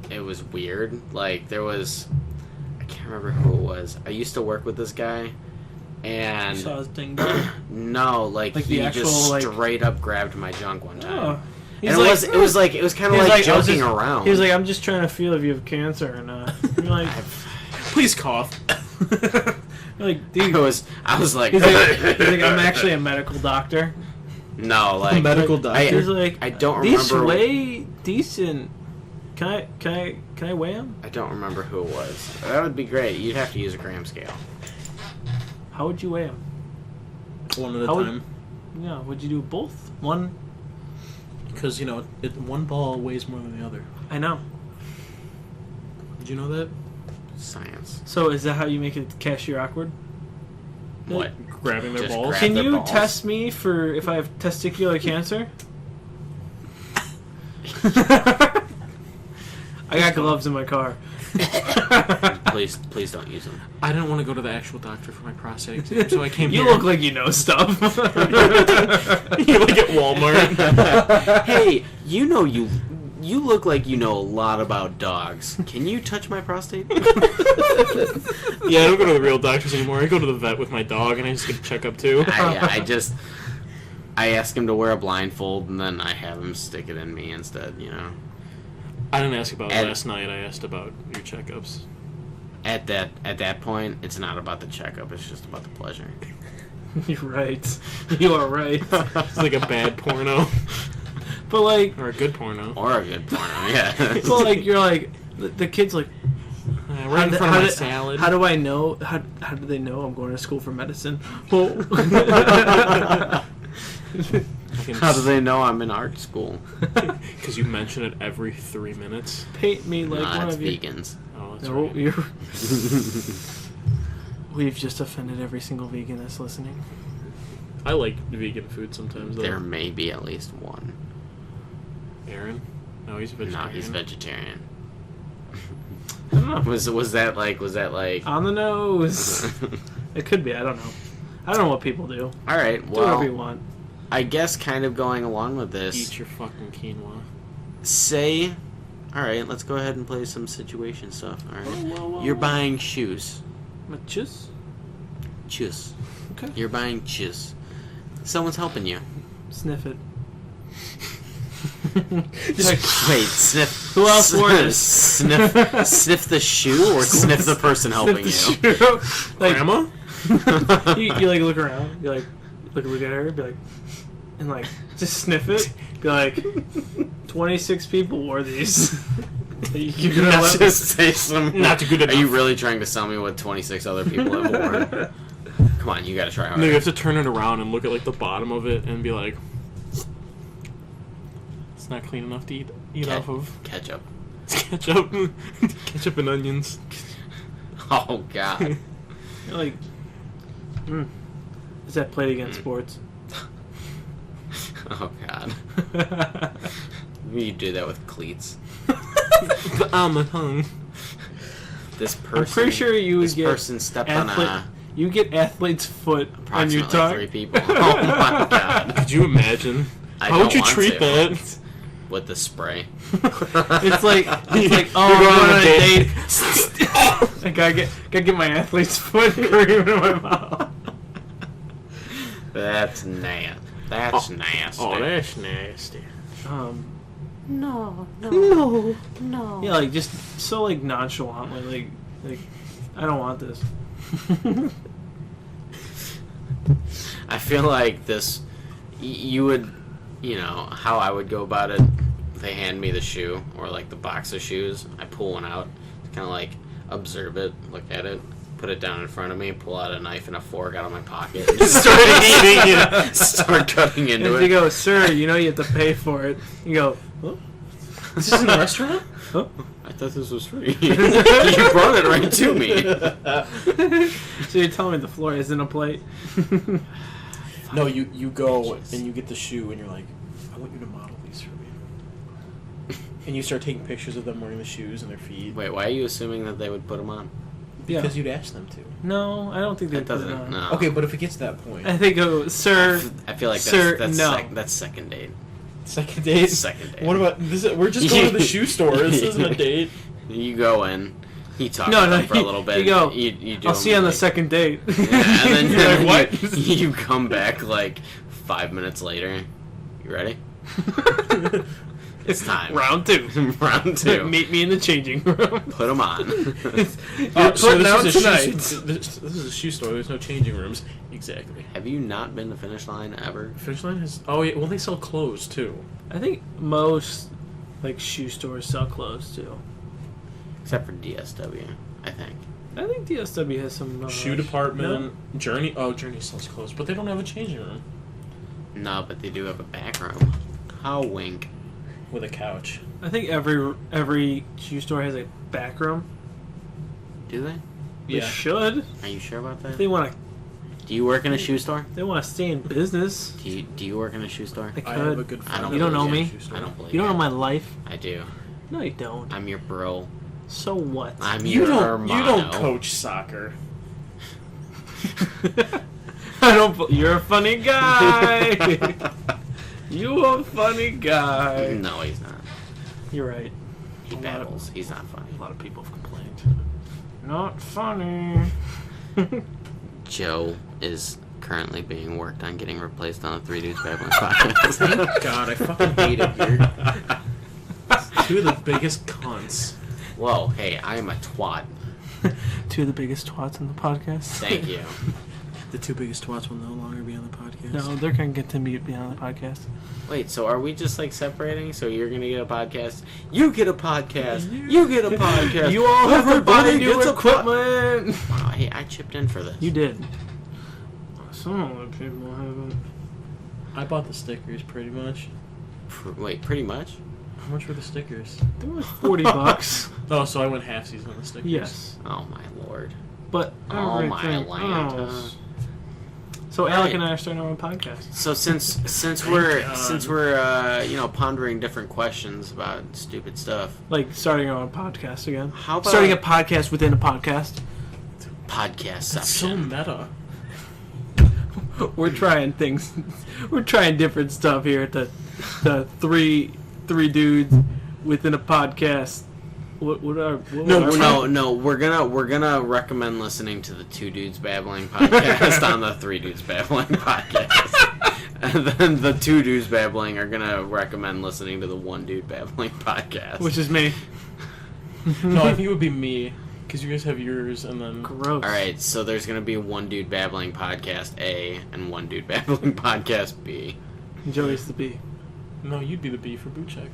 S2: It was weird. Like there was, I can't remember who it was. I used to work with this guy, and
S1: You saw his ding dong.
S2: no, like
S1: Like
S2: he
S1: the actual,
S2: just
S1: like-
S2: straight up grabbed my junk one time.
S1: Oh.
S2: And it was kind of
S1: he was
S2: like
S1: I was
S2: joking
S1: just-
S2: around.
S1: He was like, I'm just trying to feel if you have cancer or not. You're like,
S3: Please cough.
S1: you're like, dude.
S2: I was like,
S1: He's like, I'm actually a medical doctor.
S2: no, like
S3: Medical doctor.
S1: He's like,
S2: I don't
S1: these
S2: remember.
S1: weigh decent. Can I weigh them?
S2: I don't remember who it was. That would be great. You'd have to use a gram scale.
S1: How would you weigh them?
S3: One at a
S1: How would-
S3: time.
S1: Yeah, would you do both? One?
S3: Because, you know, one ball weighs more than the other.
S1: I know.
S3: Did you know that?
S2: Science.
S1: So is that how you make a cashier awkward?
S2: What?
S3: Grabbing their
S2: Just
S3: balls?
S2: grab-
S1: Can
S2: their
S1: you
S2: balls.
S1: test me for if I have testicular cancer? I got gloves in my car.
S2: Please don't use them.
S3: I didn't want to go to the actual doctor for my prostate exam, so I came
S1: You
S3: here.
S1: look like you know stuff.
S3: You look at Walmart.
S2: Hey, you look like you know a lot about dogs. Can you touch my prostate?
S3: Yeah, I don't go to the real doctors anymore. I go to the vet with my dog, and I just get a checkup too.
S2: I ask him to wear a blindfold, and then I have him stick it in me instead. You know.
S3: I didn't ask about
S2: And-
S3: last night. I asked about your checkups.
S2: At that point, it's not about the checkup. It's just about the pleasure.
S1: You're right. You are right.
S3: It's like a bad porno
S1: But like,
S3: or a good porno.
S2: Or a good porno, yeah.
S1: well, like you're like the kid's like,
S3: Right in front of my
S1: do-
S3: salad.
S1: How do I know? How do they know I'm going to school for medicine? Well,
S2: How do they know I'm in art school?
S3: Because you mention it every 3 minutes.
S1: Paint me like
S2: Nah,
S1: one
S2: it's
S1: of you.
S2: vegans.
S3: Oh, that's
S1: No,
S3: right.
S1: you're. We've just offended every single vegan that's listening.
S3: I like vegan food sometimes, though.
S2: There may be at least one.
S3: Aaron? No, he's a vegetarian.
S2: No, he's vegetarian.
S1: I don't know.
S2: Was that like?
S1: On the nose. It could be. I don't know. I don't know what people do.
S2: All right.
S1: Do whatever you
S2: Well,
S1: want.
S2: I guess kind of going along with this.
S3: Eat your fucking quinoa.
S2: Say, all right, let's go ahead and play some situation stuff. All right.
S1: Whoa.
S2: You're buying shoes.
S1: Matches?
S2: Shoes.
S1: Okay.
S2: You're buying shoes. Someone's helping you.
S1: Sniff it.
S2: Wait, sniff.
S1: Who else wore this?
S2: Sniff the shoe or sniff the person helping you?
S1: Like,
S3: Grandma?
S1: you like look around, you like look at her, be like, and like just sniff it, be like, 26 people wore these. You're gonna
S2: Not
S1: let
S2: just say some.
S3: Not good
S2: Are you
S3: enough.
S2: really trying to sell me what 26 other people have worn? Come on, you gotta try harder.
S3: No, you have to turn it around and look at like the bottom of it and be like, it's not clean enough to eat off of.
S2: Ketchup.
S3: It's ketchup. Ketchup and onions.
S2: Oh God.
S1: You're like, is that played against sports?
S2: Oh God. You do that with cleats.
S3: On the tongue.
S2: This person.
S1: I'm pretty sure you would
S2: This
S1: get
S2: person stepped on
S1: you get athlete's foot on
S2: approximately
S1: your tongue.
S2: 3 people. Oh my God.
S3: Could you imagine?
S2: I
S3: How would
S2: don't
S3: you
S2: want
S3: treat
S2: to.
S3: that?
S2: With the spray.
S1: It's like oh,
S3: You're
S1: I'm
S3: going
S1: going
S3: on
S1: on
S3: a
S1: a date. I gotta get my athlete's foot cream in my mouth.
S2: That's nasty. That's nasty.
S3: Oh, that's nasty.
S2: No.
S1: Yeah, like just so like nonchalantly, like I don't want this.
S2: I feel like this. You would, how I would go about it. They hand me the shoe or like the box of shoes. I pull one out, kind of like observe it, look at it, put it down in front of me, pull out a knife and a fork out of my pocket, and just start eating it. Start cutting into
S1: And you
S2: it.
S1: go, sir, you know you have to pay for it. You go, oh,
S3: Is this in a restaurant?
S1: oh.
S2: I thought this was free. You brought it right to me.
S1: So you're telling me the floor isn't a plate?
S3: No, you go and you get the shoe and you're like, I want you to model these for me. And you start taking pictures of them wearing the shoes and their feet.
S2: Wait, why are you assuming that they would put them on?
S1: Yeah.
S3: Because you'd ask them to.
S1: No, I don't think
S2: That
S1: they put it
S2: doesn't.
S1: on.
S2: No.
S3: Okay, but if it gets to that point.
S1: I think, sir,
S2: I feel like
S1: Sir,
S2: that's
S1: no.
S2: that's second date.
S3: Second date?
S2: Second date.
S3: What about this? We're just going to the shoe store. This isn't a date.
S2: You go in, you talk
S1: No,
S2: with
S1: no,
S2: them for a little bit.
S1: you go,
S2: You do
S1: I'll see you on the
S2: like,
S1: second date.
S2: Yeah, and then,
S1: You're like,
S2: what?
S1: what?
S2: You come back like 5 minutes later. You ready? It's time.
S1: Round 2.
S2: Round 2.
S1: Meet me in the changing room.
S2: Put them on.
S1: You're
S3: So
S1: putting out
S3: this is,
S1: tonight.
S3: this is a shoe store. There's no changing rooms. Exactly.
S2: Have you not been to Finish Line ever?
S3: Finish Line has. Oh, yeah. Well, they sell clothes too.
S1: I think most like shoe stores sell clothes too.
S2: Except for DSW, I think.
S1: I think DSW has some
S3: Shoe department. Journey. Oh, Journey sells clothes, but they don't have a changing room
S2: No, but they do have a back room. How wink.
S3: with a couch.
S1: I think every shoe store has a back room.
S2: Do they?
S1: They should.
S2: Are you sure about that?
S1: If they want to.
S2: Do you work in a shoe store?
S1: They want to stay in business.
S2: Do you work in a shoe store?
S1: I
S3: I have a
S1: could.
S3: good
S2: I
S3: friend.
S2: don't
S1: You don't know
S2: believe
S1: me.
S2: I don't believe
S1: You don't know
S2: it.
S1: my life.
S2: I do.
S1: No, you don't.
S2: I'm your bro.
S1: So what?
S2: I'm
S3: You
S2: your
S3: don't.
S2: hermano.
S3: You don't coach soccer.
S1: I don't. You're a funny guy. You a funny guy.
S2: No, he's not.
S1: You're right.
S2: He
S1: A lot of-
S2: babbles. He's not funny.
S1: A lot of people have complained. Not funny.
S2: Joe is currently being worked on getting replaced on the Three Dudes Babbling podcast.
S3: Thank God, I fucking hate it here. Two of the biggest cunts.
S2: Whoa, hey, I am a twat.
S1: Two of the biggest twats in the podcast.
S2: Thank you.
S3: The two biggest twats will no longer be on the podcast.
S1: No, they're gonna get to meet me on the podcast.
S2: Wait, so are we just like separating? So you're gonna get a podcast, you get a podcast, you get a podcast.
S1: You all have to buy
S2: Everybody
S1: new
S2: gets a
S1: equipment.
S2: Wow, hey, I chipped in for this.
S1: You did. Some other people haven't.
S3: I bought the stickers pretty much.
S2: Wait, pretty much?
S3: How much were the stickers?
S1: They were $40.
S3: Oh, so I went half season on the stickers.
S1: Yes,
S2: Oh my lord.
S1: but
S2: Oh, my
S1: everything
S2: land.
S1: else. So
S2: Right.
S1: Alec and I are starting our own podcast.
S2: So since
S3: God.
S2: we're pondering different questions about stupid stuff,
S1: Like starting our own podcast again.
S2: how about
S1: Starting a podcast within a podcast.
S2: podcast
S3: That's so meta.
S1: We're trying things. We're trying different stuff here at the three dudes within a podcast. What
S2: No, we're gonna recommend listening to the Two Dudes Babbling podcast on the Three Dudes Babbling podcast. And then the Two Dudes Babbling are gonna recommend listening to the One Dude Babbling podcast.
S1: Which is me.
S3: No, I think it would be me, because you guys have yours, and then...
S1: Gross.
S2: Alright, so there's gonna be One Dude Babbling podcast A and One Dude Babbling podcast B.
S1: Joey's the B.
S3: No, you'd be the B for boot check.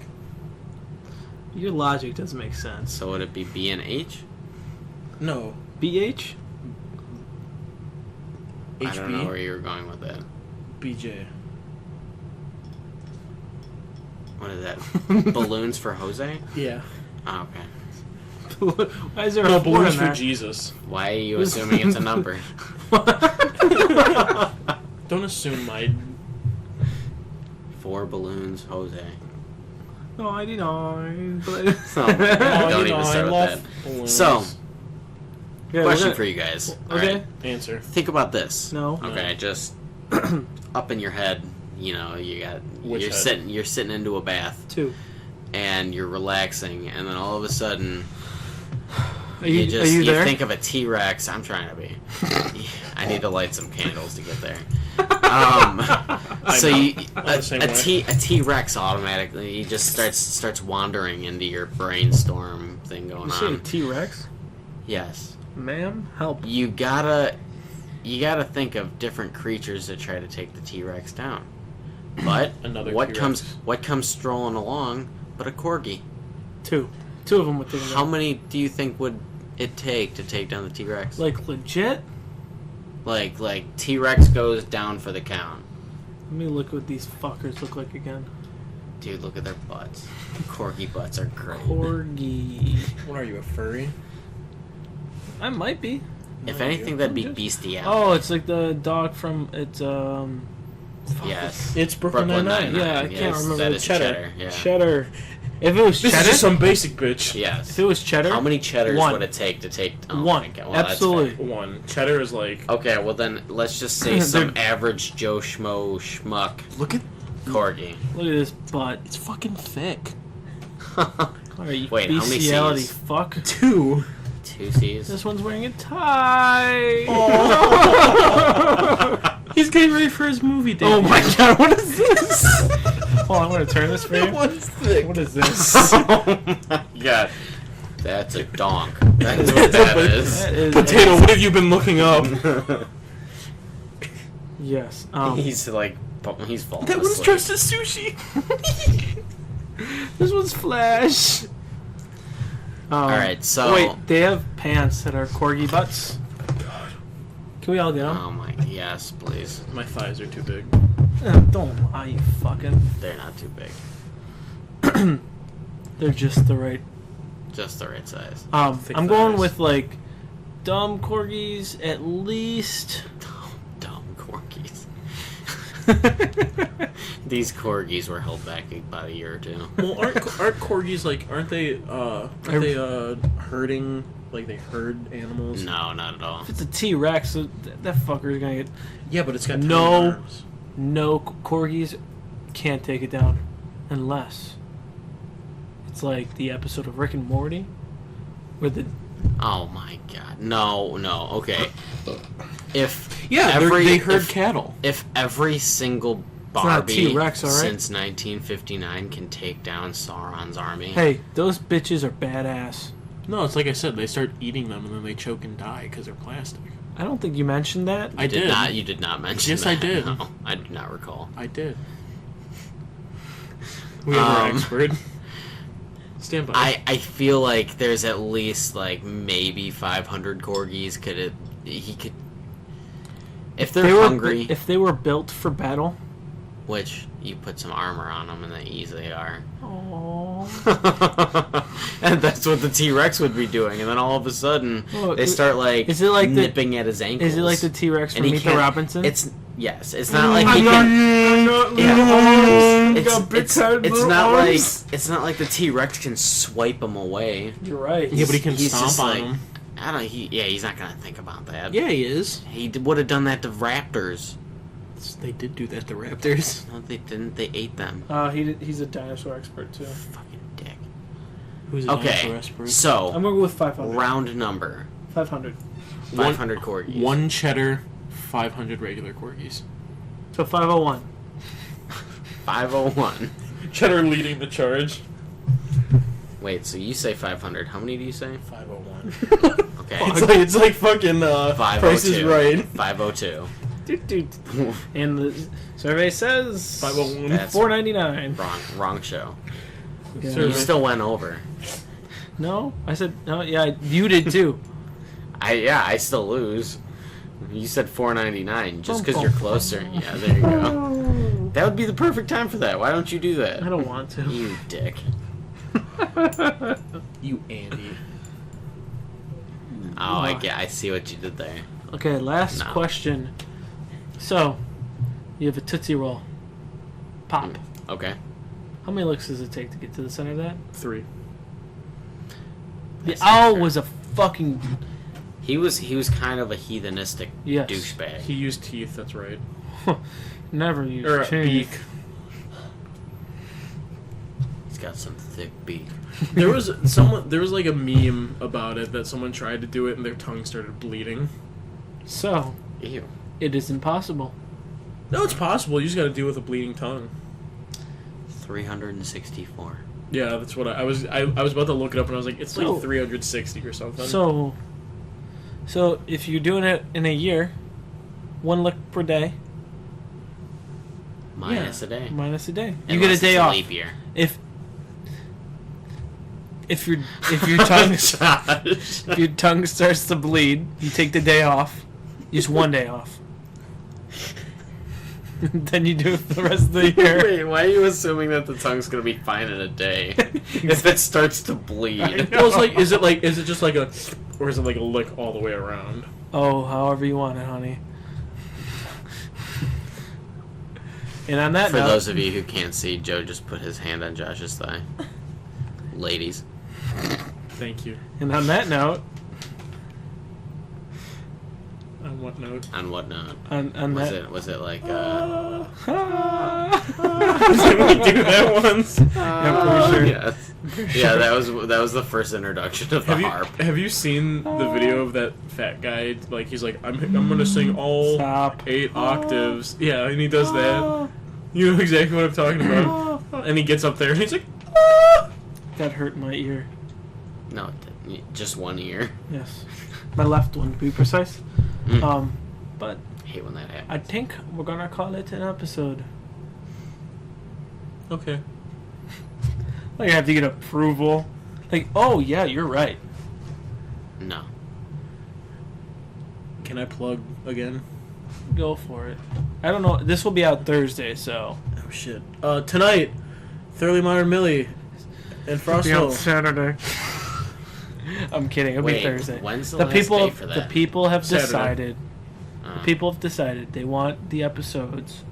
S1: Your logic doesn't make sense.
S2: So would it be B and H?
S3: No.
S1: BH?
S2: I don't know where
S3: HB?
S2: you were going with that.
S3: BJ.
S2: What is that? Balloons for Jose?
S3: Yeah.
S2: Oh, okay.
S1: Why is there
S3: No,
S1: a four
S3: balloons
S1: in
S3: for
S1: there?
S3: Jesus.
S2: Why are you assuming it's a number?
S3: Don't assume my...
S2: 4 balloons, Jose.
S1: 99.
S2: Oh,
S3: Oh,
S2: don't
S3: you know,
S2: even start
S3: I
S2: with
S3: love
S2: that.
S3: balloons.
S2: So,
S1: Yeah,
S2: question
S1: we're
S2: for you guys.
S1: Okay.
S2: Alright,
S3: Answer.
S2: think about this.
S1: No.
S2: Okay, just up in your head, you know,
S3: Which
S2: you're
S3: head?
S2: sitting into a bath
S1: 2.
S2: and you're relaxing, and then all of a sudden
S1: Are you
S2: you
S1: there?
S2: think of a T-Rex. I'm trying to be. I need to light some candles to get there. So
S3: the same way.
S2: a T-Rex automatically he just starts wandering into your brainstorm thing going
S1: You say a
S2: on.
S1: T-Rex?
S2: Yes.
S1: Ma'am, help.
S2: You gotta think of different creatures that try to take the T-Rex down. But
S3: Another
S2: what
S3: T-Rex.
S2: comes strolling along but a corgi?
S1: 2. 2 of them would think
S2: How many do you think would it take to take down the T-Rex?
S1: Like legit?
S2: Like T-Rex goes down for the count.
S1: Let me look what these fuckers look like again.
S2: Dude, look at their butts. Corgi butts are great.
S1: Corgi.
S3: What are you, a furry?
S1: I might be.
S2: If
S3: No,
S2: anything,
S3: you-
S2: that'd be
S1: I'm just-
S2: bestiality.
S1: Oh, it's like the dog from
S2: Yes.
S3: It's Brooklyn Nine-Nine.
S1: Yeah, I
S2: Yes,
S1: can't remember
S2: that
S1: the
S2: is
S1: cheddar.
S2: Yeah.
S1: Cheddar. If it was
S3: This
S1: cheddar,
S3: is just some basic bitch.
S2: Yes.
S1: if it was cheddar,
S2: How many cheddars
S1: One.
S2: would it take to take? Oh
S1: One.
S2: my God. Well, that's
S1: Absolutely.
S2: fair.
S3: One. Cheddar is like...
S2: Okay, well then let's just say some average Joe Schmo schmuck
S3: Look at...
S2: corgi.
S1: Look at this butt.
S3: It's fucking thick.
S1: Are you
S2: Wait, how many
S1: bestiality
S2: C's?
S1: fuck?
S3: 2.
S2: 2 C's.
S1: This one's wearing a tie.
S3: He's getting ready for his movie date.
S1: Oh my god, what is this? Hold on, I'm gonna turn this for you.
S3: One's thick.
S1: What is this?
S2: Oh my God. That's a donk. That's what that is.
S1: That is
S3: Potato, what have you been looking up?
S1: Yes.
S2: He's like, he's falling
S3: That one's
S2: asleep.
S3: dressed as sushi.
S1: This one's Flash.
S2: Alright, so...
S1: Wait, they have pants that are corgi butts. Can we all get them?
S2: Oh my, yes, please.
S3: My thighs are too big.
S1: Don't lie, you fucking.
S2: They're not too big.
S1: They're just the right.
S2: Just the right size.
S3: Thick
S1: I'm going
S3: thighs.
S1: with like dumb corgis at least.
S2: Dumb corgis. These corgis were held back about a year or two.
S3: Well, aren't corgis like? Aren't they herding? Like they herd animals?
S2: No, not at all.
S1: If it's a T-Rex, so that fucker's gonna get.
S3: Yeah, but it's got tiny
S1: No.
S3: arms.
S1: No, corgis can't take it down, unless it's like the episode of Rick and Morty, where the
S2: Oh my God. No, okay. If
S3: Yeah, they herd cattle.
S2: If every single
S1: not a
S2: Barbie
S1: T-Rex, all right?
S2: since 1959 can take down Sauron's army,
S1: hey, those bitches are badass.
S3: No, it's like I said. They start eating them and then they choke and die because they're plastic.
S1: I don't think you mentioned that.
S3: I did.
S2: You did not mention
S3: Yes,
S2: that.
S3: I did.
S2: No, I do not recall.
S3: I did. We have our expert. Stand by.
S2: I feel like there's at least like maybe 500 corgis. He could if they're hungry.
S1: If they were built for battle,
S2: Which you put some armor on them and they easily are.
S1: Aww.
S2: And that's what the T-Rex would be doing. And then all of a sudden,
S1: Oh,
S2: they start like
S1: is it like
S2: nipping at his ankles.
S1: Is it like the T-Rex from
S2: And he
S1: Meet the
S2: can't-
S1: Robinson?
S2: Yes. It's not like he can. It's not like the T-Rex can swipe him away.
S1: You're right.
S3: Yeah, but he can
S2: He's
S3: stomp
S2: just
S3: on
S2: like-
S3: him.
S2: I don't. He's not gonna think about that.
S3: Yeah, he is.
S2: He would have done that to raptors.
S3: They did do that to raptors.
S2: No, they didn't. They ate them.
S1: He's a dinosaur expert too.
S2: Fucking dick.
S3: Who's a dinosaur
S2: Okay,
S3: expert?
S1: I'm
S2: so
S1: gonna go with 500.
S2: round number
S1: 500.
S2: 500 corgis.
S3: One cheddar, 500 regular corgis.
S1: So 501.
S2: 501.
S3: Cheddar leading the charge.
S2: Wait, so you say 500? How many do you say?
S3: 501.
S2: Okay.
S3: It's like fucking Price is
S2: 502.
S3: Right.
S2: 502.
S1: And the survey says
S3: 501.
S2: That's
S1: $4.99.
S2: wrong show.
S1: Yeah.
S2: You still went over.
S1: No, I said no. Yeah, you did too.
S2: I still lose. You said $4.99 just because
S1: Bum,
S2: you're
S1: bum,
S2: closer. Yeah, there you go. That would be the perfect time for that. Why don't you do that?
S1: I don't want to.
S2: You dick.
S3: You Andy.
S2: Oh, I see what you did there.
S1: Okay, last
S2: No.
S1: question. So, you have a Tootsie Roll. Pop.
S2: Okay.
S1: How many licks does it take to get to the center of that?
S3: 3.
S1: The
S2: That's not
S1: owl
S2: fair.
S1: was a fucking...
S2: He was kind of a heathenistic
S1: Yes.
S2: douchebag.
S3: He used teeth. That's right.
S1: Never used
S3: Or a
S1: teeth.
S3: beak.
S2: He's got some thick beak.
S3: There was like a meme about it that someone tried to do it and their tongue started bleeding.
S1: So,
S2: Ew.
S1: it is impossible.
S3: No, it's possible. You just got to deal with a bleeding tongue.
S2: 364.
S3: Yeah, that's what I was about to look it up and I was like, it's
S1: So-
S3: like 360 or something.
S1: So if you're doing it in a year, 1 lick per day,
S2: Minus a day.
S1: minus a day. You
S2: Unless
S1: get a
S2: it's
S1: day off.
S2: Leap year.
S1: If your tongue if your tongue starts to bleed, you take the day off. Just 1 day off. Then you do it for the rest of the year.
S2: Wait, why are you assuming that the tongue's gonna be fine in a day? If it starts to bleed.
S3: Well, it's like, is it just like a, or is it like a lick all the way around?
S1: Oh, however you want it, honey. And on that
S2: For
S1: note,
S2: those of you who can't see, Joe just put his hand on Josh's thigh. Ladies.
S3: Thank you.
S1: and on that note,
S3: On what note?
S2: On what note?
S1: on
S2: Was
S1: that.
S2: it like
S3: Did we do that once?
S1: Yeah, pretty sure.
S2: Yes. Yeah, that was the first introduction of the harp.
S3: Have you seen the video of that fat guy? Like he's like, I'm gonna sing all
S1: Stop.
S3: 8 octaves. Yeah, and he does that. You know exactly what I'm talking about. And he gets up there and he's like,
S1: That hurt my ear.
S2: No, it didn't. Just one ear.
S1: Yes, my left one to be precise.
S2: Mm.
S1: But
S2: I hate when that happens.
S1: I think we're gonna call it an episode.
S3: okay.
S1: Like, I have to get approval. Like, oh yeah, you're right.
S2: No.
S3: Can I plug again?
S1: Go for it. I don't know. This will be out Thursday, so.
S3: Oh shit. Tonight, Thoroughly Modern Millie and Frost
S1: Be on
S3: Hill.
S1: Saturday. I'm kidding. It'll be
S2: Wait,
S1: Thursday.
S2: when's the
S1: The
S2: last
S1: people,
S2: day for that?
S1: the people have
S3: Saturday.
S1: decided.
S2: Uh,
S1: People have decided they want the episodes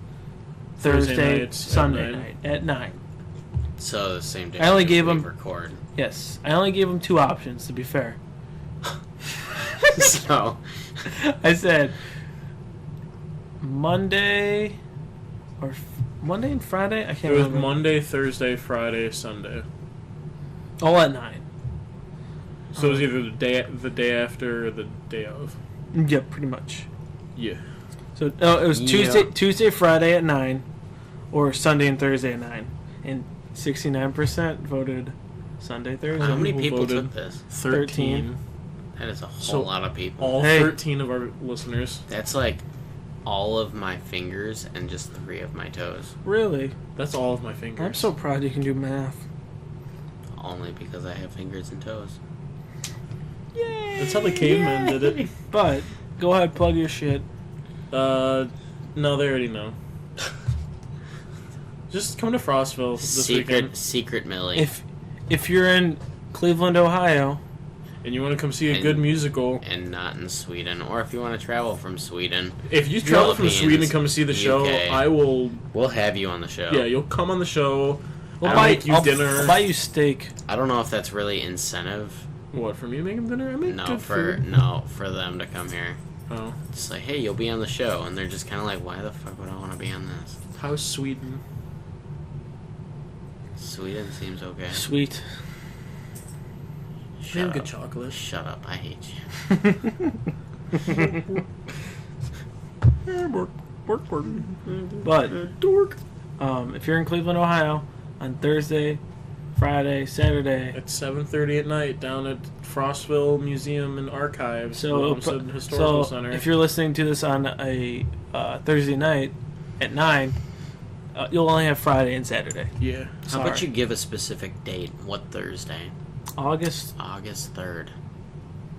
S3: Thursday
S1: Thursday,
S3: nights at
S1: Sunday
S3: 9.
S1: night at 9.
S2: So the same day.
S1: I only
S2: that
S1: gave
S2: we
S1: him-
S2: record.
S1: Yes, I only gave them 2 options. To be fair,
S2: So
S1: I said Monday or Monday and Friday. I
S3: It
S1: can't
S3: was
S1: remember.
S3: Monday, Thursday, Friday, Sunday.
S1: All at 9.
S3: So it was either the day after or the day of.
S1: Yeah, pretty much.
S3: Yeah.
S1: So it was
S2: Yeah.
S1: Tuesday, Friday at 9, or Sunday and Thursday at 9, and 69% voted Sunday, Thursday.
S2: how many
S3: Who
S2: people
S3: voted?
S2: took this?
S3: 13.
S2: That is a whole
S3: So,
S2: lot of people.
S3: All
S1: Hey.
S3: 13 of our listeners.
S2: That's like all of my fingers and just 3 of my toes.
S1: Really?
S3: That's all of my fingers.
S1: I'm so proud you can do math.
S2: Only because I have fingers and toes.
S1: Yay!
S3: That's how the cavemen did it.
S1: But go ahead, plug your shit.
S3: No, they already know. Just come to Frostville this weekend.
S2: Secret Millie.
S1: If you're in Cleveland, Ohio,
S3: And you want to come see a good musical.
S2: And not in Sweden. Or if you want to travel from Sweden.
S3: If you travel from
S2: Philippines,
S3: Sweden and come see the show,
S2: UK.
S3: I will...
S2: We'll have you on the show.
S3: Yeah, you'll come on the show.
S1: I'll
S3: I'll
S1: buy
S3: make you dinner.
S1: I'll buy you steak.
S2: I don't know if that's really incentive.
S3: What, for me to make them dinner? I make
S2: No,
S3: good
S2: for
S3: food.
S2: for them to come here.
S3: Oh.
S2: It's like, hey, you'll be on the show. And they're just kind of like, why the fuck would I want to be on this?
S3: How's Sweden?
S2: Sweden seems okay.
S1: Sweet.
S3: They have
S2: Shut
S3: good
S2: up.
S3: chocolate.
S2: Shut up. I hate you.
S1: But if you're in Cleveland, Ohio, on Thursday, Friday, Saturday,
S3: At 7:30 at night down at Frostville Museum and Archives,
S1: so
S3: Williamson Historical Center.
S1: if you're listening to this on a Thursday night at 9, you'll only have Friday and Saturday.
S3: Yeah.
S2: How about
S1: Sorry.
S2: you give a specific date? What Thursday?
S1: August.
S2: August 3rd.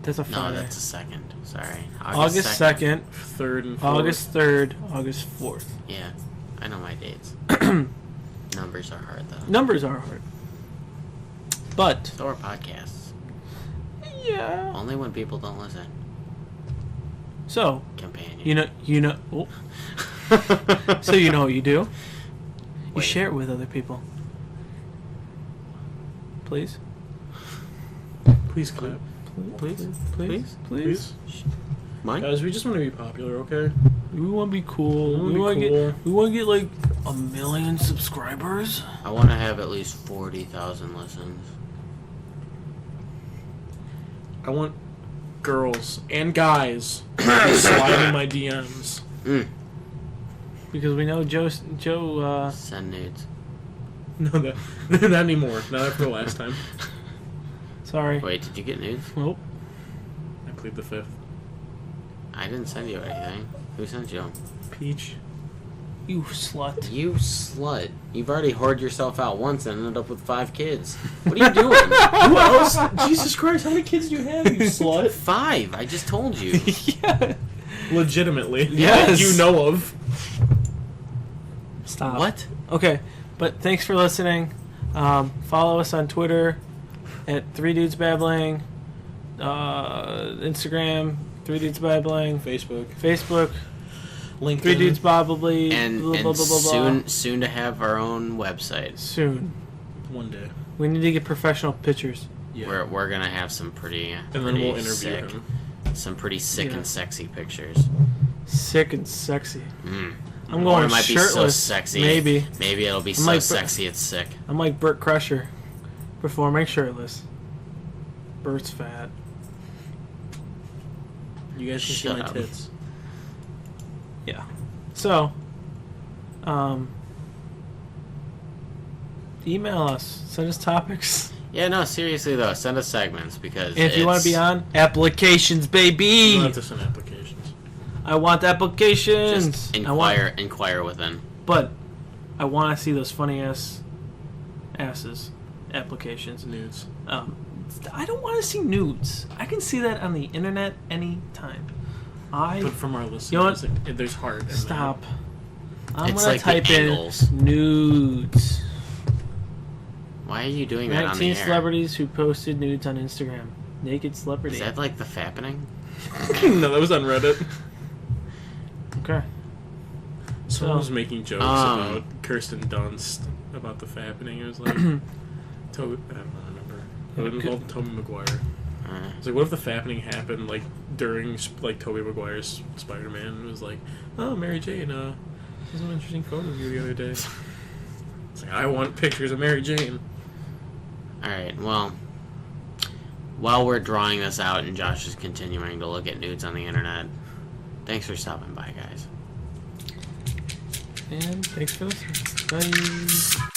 S1: That's a
S2: No,
S1: Friday.
S2: that's a second. Sorry.
S1: August 2nd,
S3: 3rd and 4th.
S1: August 3rd, August 4th.
S2: Yeah, I know my dates. Numbers are hard though.
S1: Numbers are hard. But,
S2: So are podcasts.
S1: yeah.
S2: Only when people don't listen.
S1: So,
S2: Companion.
S1: oh. So you know what you do? You
S2: Wait.
S1: share it with other people. Please?
S3: Please clap.
S1: Please?
S2: Please?
S3: Please.
S2: Mine?
S3: Guys, we just want to be popular, okay?
S1: We want to be cool.
S3: We
S1: We
S3: wanna
S1: want
S3: be
S1: to
S3: cool.
S1: get. We want to get like 1 million subscribers.
S2: I want to have at least 40,000 listens.
S3: I want girls and guys to slide in my DMs.
S2: Mm.
S1: Because we know Joe.
S2: Send nudes.
S3: No, that not anymore. Not after the last time.
S1: Sorry.
S2: Wait, did you get nudes?
S1: Nope.
S3: I plead the fifth.
S2: I didn't send you anything. Who sent you?
S3: Peach.
S1: You slut.
S2: You slut. You've already whored yourself out once and ended up with 5 kids. What are you doing?
S3: Who else? Jesus Christ, how many kids do you have, you slut?
S2: 5. I just told you.
S1: Yeah.
S3: Legitimately.
S1: Yes.
S3: That you know of.
S1: Stop.
S2: What?
S1: Okay, but thanks for listening. Follow us on Twitter at 3 Dudes Babbling, Instagram 3 Dudes Babbling, Facebook
S3: LinkedIn.
S1: 3 Dudes Bobbly,
S2: And,
S1: blah,
S2: and
S1: blah, blah, blah, blah.
S2: soon to have our own website.
S1: Soon.
S3: One day.
S1: We need to get professional pictures.
S3: Yeah.
S2: We're gonna have some pretty
S3: and then
S2: pretty
S3: we'll interview
S2: sick,
S3: him.
S2: some pretty sick
S1: Yeah.
S2: and sexy pictures.
S1: Sick and sexy.
S2: Mm.
S1: I'm
S2: Or
S1: going
S2: it might
S1: shirtless.
S2: be so sexy.
S1: Maybe.
S2: Maybe it'll be
S1: I
S2: so
S1: might put-
S2: sexy it's sick.
S1: I'm like Burt Crusher, performing shirtless. Burt's fat.
S3: You guys can see
S2: Shut
S3: my
S2: up.
S3: tits.
S1: Yeah. So, email us. Send us topics.
S2: Yeah, no, seriously though, send us segments because
S1: And if you want to be on, applications,
S3: You
S1: baby.
S3: don't have to send applications.
S1: I want applications.
S2: just
S1: I want,
S2: inquire within.
S1: but I want to see those funny asses applications.
S3: Nudes.
S1: I don't want to see nudes. I can see that on the internet anytime.
S3: But from our listeners,
S1: You know what?
S3: there's heart in
S1: Stop. I'm
S2: It's
S1: gonna
S2: like the
S1: type in
S2: angles.
S1: nudes.
S2: Why are you doing that on
S1: 19
S2: the air?
S1: celebrities who posted nudes on Instagram. Naked celebrity.
S2: Is that like the fappening?
S3: that. No, that was on Reddit.
S1: Okay.
S3: Someone
S1: So-
S3: was making jokes about Kirsten Dunst about the fappening. It was like Toby. I don't remember. It involved Tobey Maguire. It's like, what if the fappening happened like during like Tobey Maguire's Spider-Man? It was like, oh, Mary Jane. Saw some interesting photos of you the other day. It's like, I want pictures of Mary Jane.
S2: Alright, well, while we're drawing this out and Josh is continuing to look at nudes on the internet, thanks for stopping by, guys.
S1: And thanks for listening. Bye.